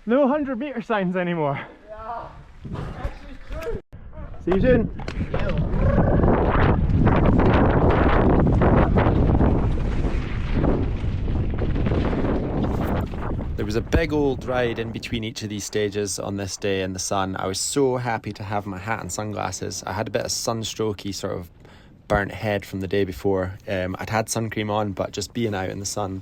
No 100-meter signs anymore. Yeah, actually true. See you soon. There was a big old ride in between each of these stages on this day in the sun. I was so happy to have my hat and sunglasses. I had a bit of sunstrokey sort of burnt head from the day before. I'd had sun cream on, but just being out in the sun,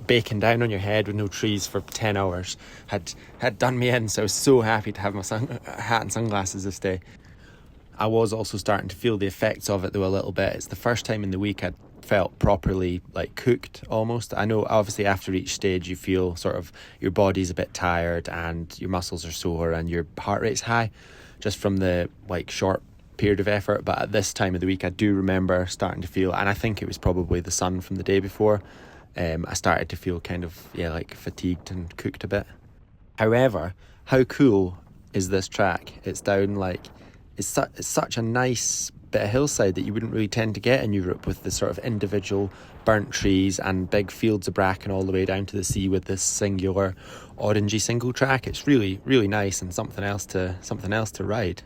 baking down on your head with no trees for 10 hours had done me in, so I was so happy to have my hat and sunglasses this day. I was also starting to feel the effects of it though a little bit. It's the first time in the week I'd felt properly like cooked almost. I know obviously after each stage you feel sort of your body's a bit tired and your muscles are sore and your heart rate's high just from the like short period of effort, but at this time of the week I do remember starting to feel, and I think it was probably the sun from the day before, I started to feel kind of like fatigued and cooked a bit. However, how cool is this track? It's down like it's such a nice bit of hillside that you wouldn't really tend to get in Europe, with the sort of individual burnt trees and big fields of bracken all the way down to the sea with this singular orangey single track. It's really, really nice and something else to ride.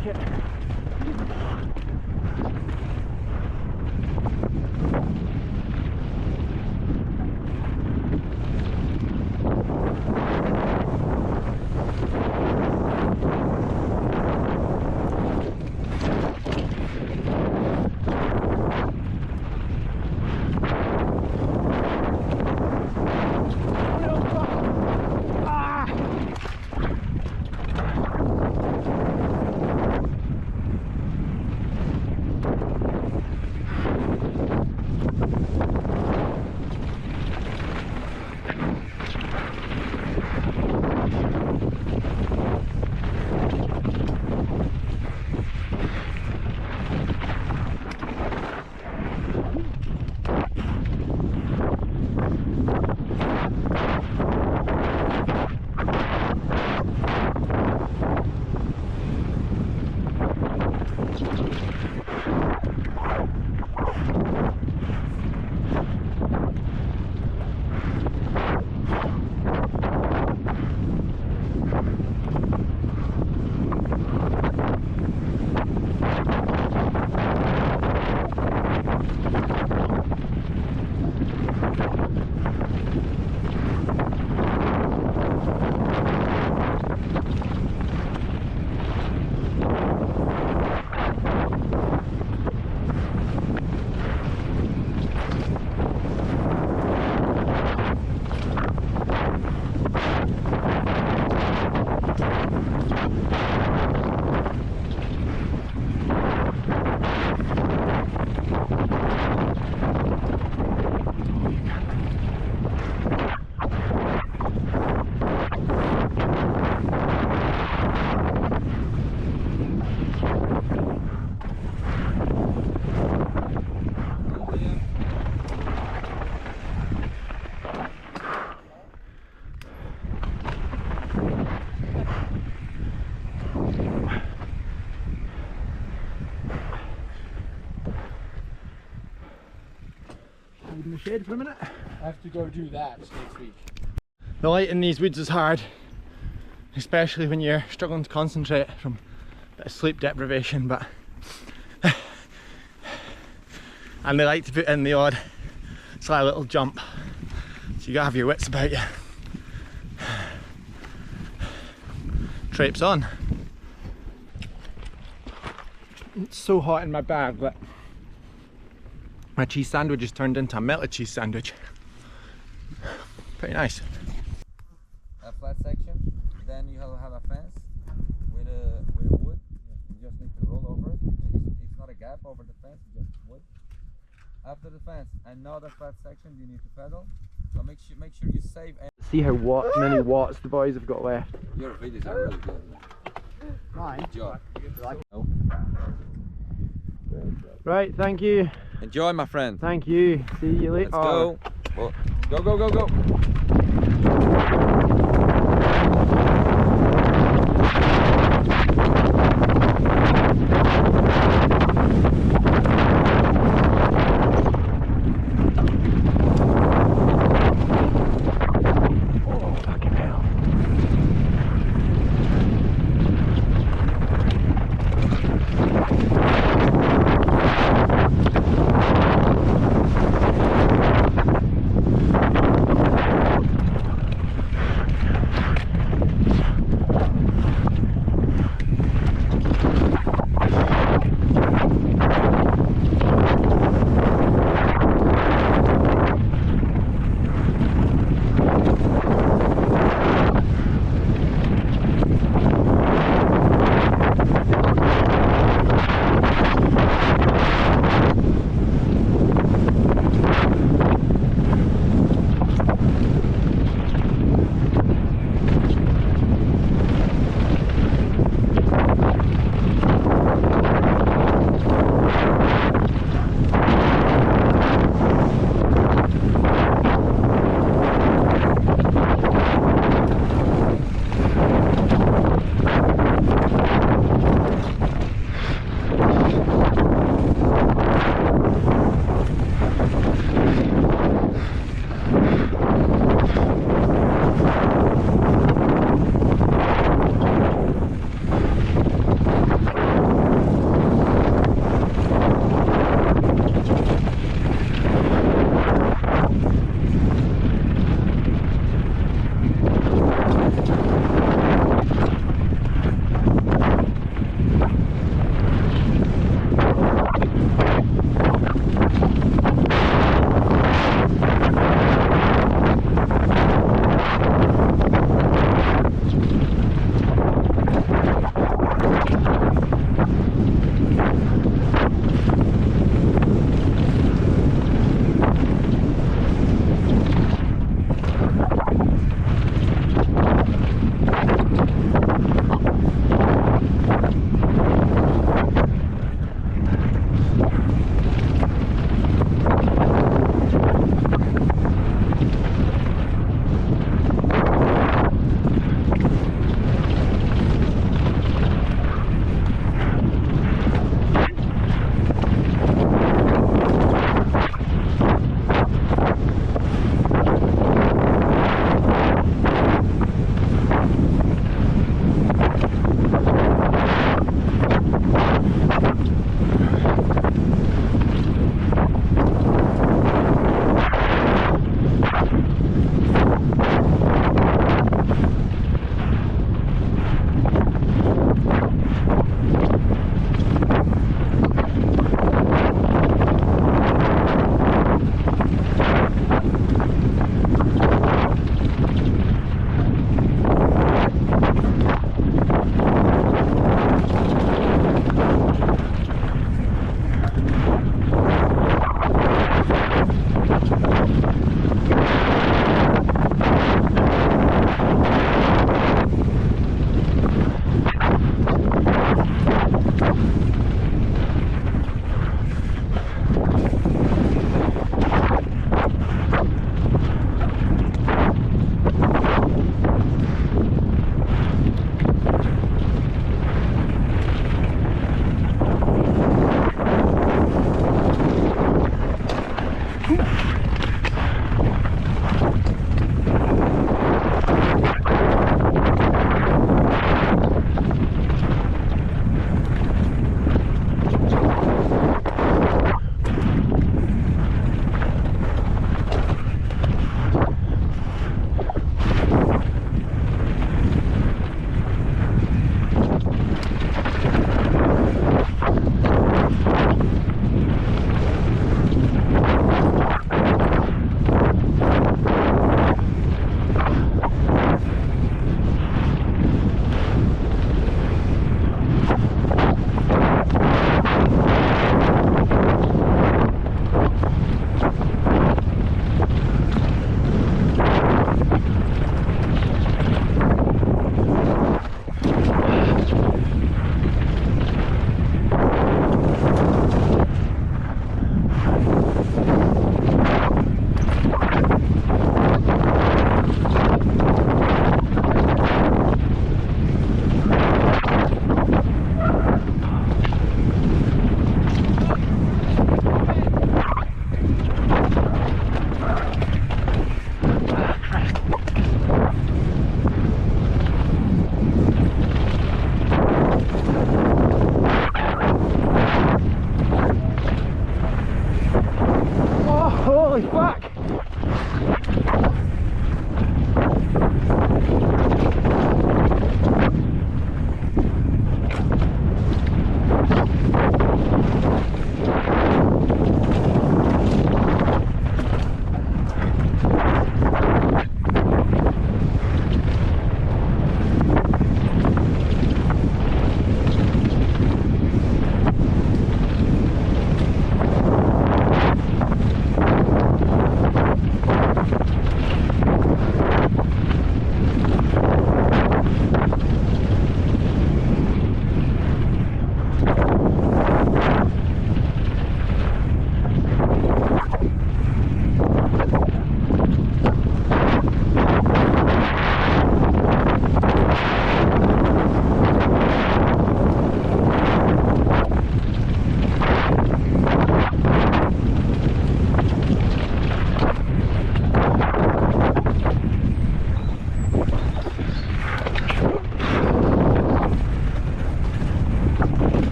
bucket. In the shade for a minute. I have to go do that next week. The light in these woods is hard, especially when you're struggling to concentrate from a bit of sleep deprivation, but and they like to put in the odd sly little jump, so you gotta have your wits about you. Traipse on. It's so hot in my bag that my cheese sandwich has turned into a melted cheese sandwich. Pretty nice. A flat section, then you have a fence with a wood. You just need to roll over it. It's not a gap over the fence, just wood. After the fence, another flat section you need to pedal. So make sure you save. See how many watts the boys have got left. Your videos are really good. Mine? Good job. Right, thank you. Enjoy, my friend. Thank you. See you later. Let's go. Well, go.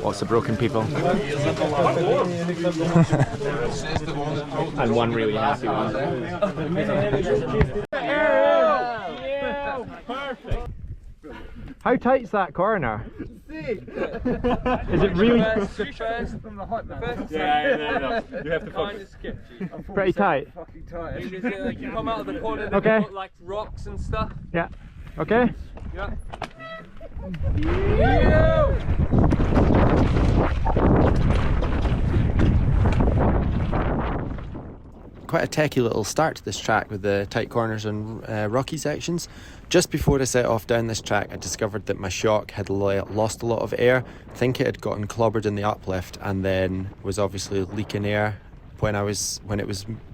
Lots of broken people. And one really happy one. How tight's that corner? Is it really Yeah, you have to focus. pretty tight? Like you come out of the corner, they've Okay. got like rocks and stuff. Yeah. Okay. Yeah. Quite a techie little start to this track with the tight corners and rocky sections. Just before I set off down this track, I discovered that my shock had lost a lot of air. I think it had gotten clobbered in the uplift and then was obviously leaking air when it was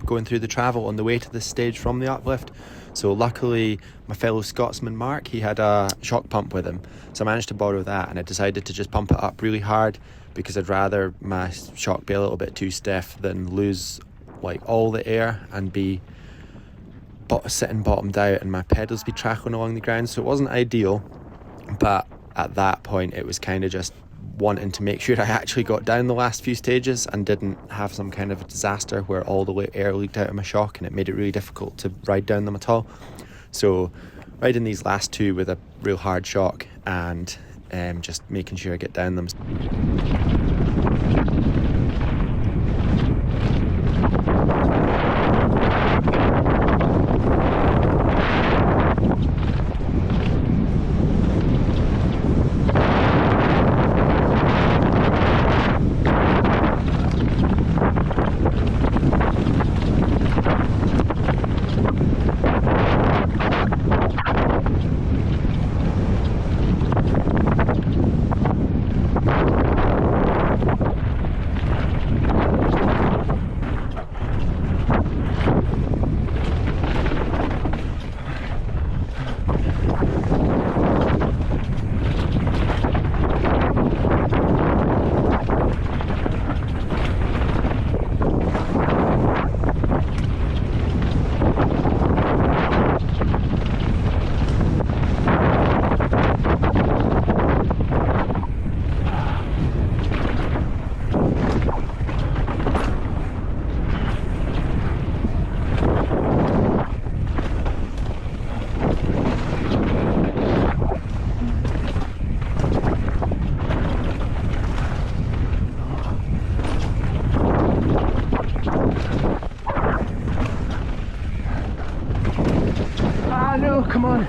going through the travel on the way to this stage from the uplift. So luckily my fellow Scotsman Mark, he had a shock pump with him, so I managed to borrow that, and I decided to just pump it up really hard because I'd rather my shock be a little bit too stiff than lose like all the air and be sitting bottomed out and my pedals be tracking along the ground. So it wasn't ideal, but at that point it was kind of just wanting to make sure I actually got down the last few stages and didn't have some kind of a disaster where all the air leaked out of my shock and it made it really difficult to ride down them at all. So riding these last two with a real hard shock and just making sure I get down them. Come on.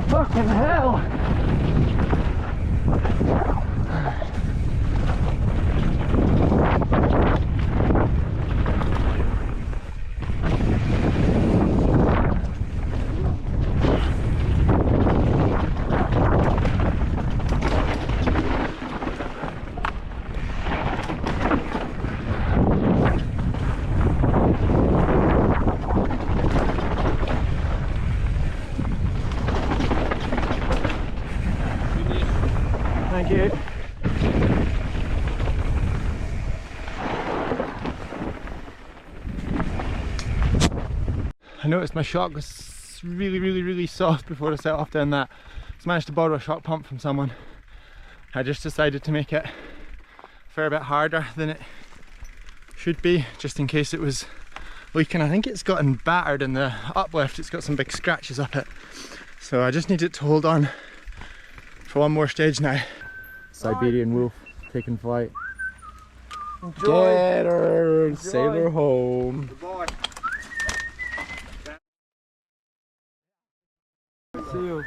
Fucking hell! Thank you. noticed my shock was really soft before I set off down that. So I managed to borrow a shock pump from someone. I just decided to make it a fair bit harder than it should be, just in case it was leaking. I think it's gotten battered in the uplift, it's got some big scratches up it. So I just need it to hold on for one more stage now. Siberian wolf taking flight. Enjoy. Get her, sail her home. Goodbye. See you.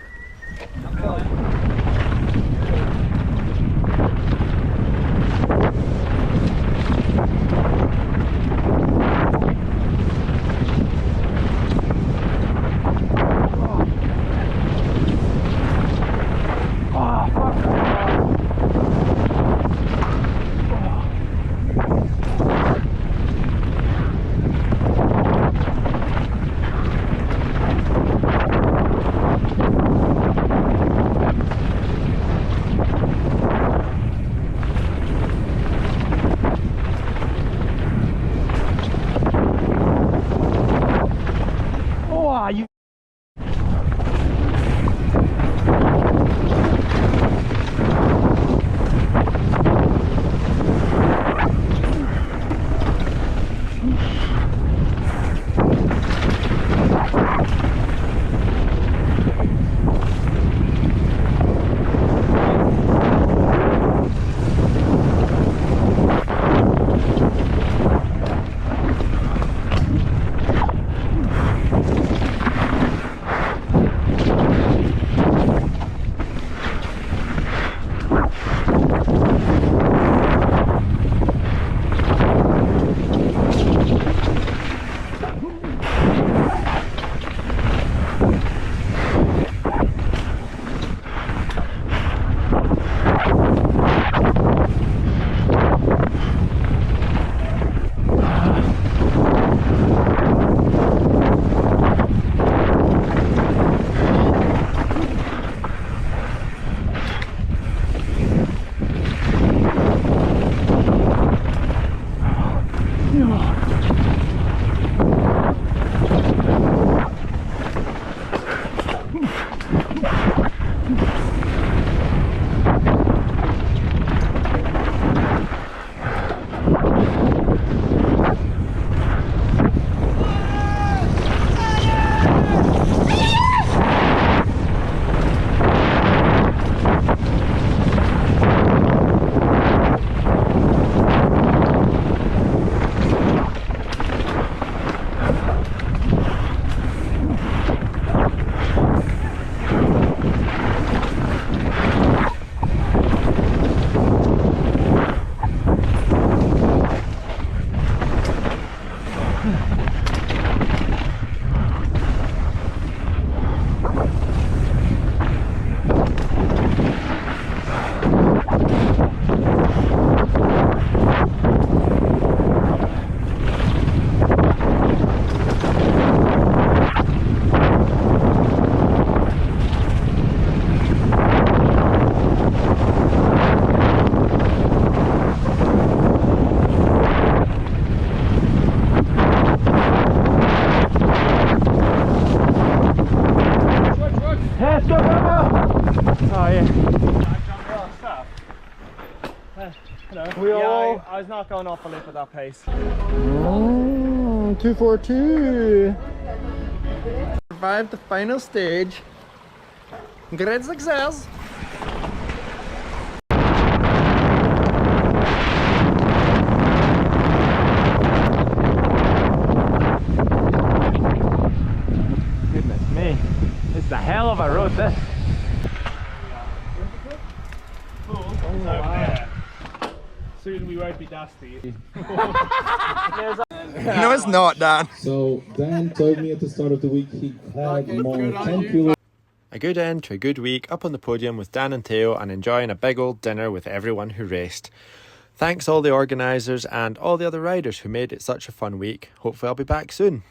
You I was not going off a lip at that pace. 242. Survived the final stage. Great success. Goodness me, it's a hell of a road this. Soon we won't be dusty. No, it's not, Dan. So Dan told me at the start of the week he had more 10 kilo. A good end to a good week up on the podium with Dan and Theo and enjoying a big old dinner with everyone who raced. Thanks all the organisers and all the other riders who made it such a fun week. Hopefully I'll be back soon.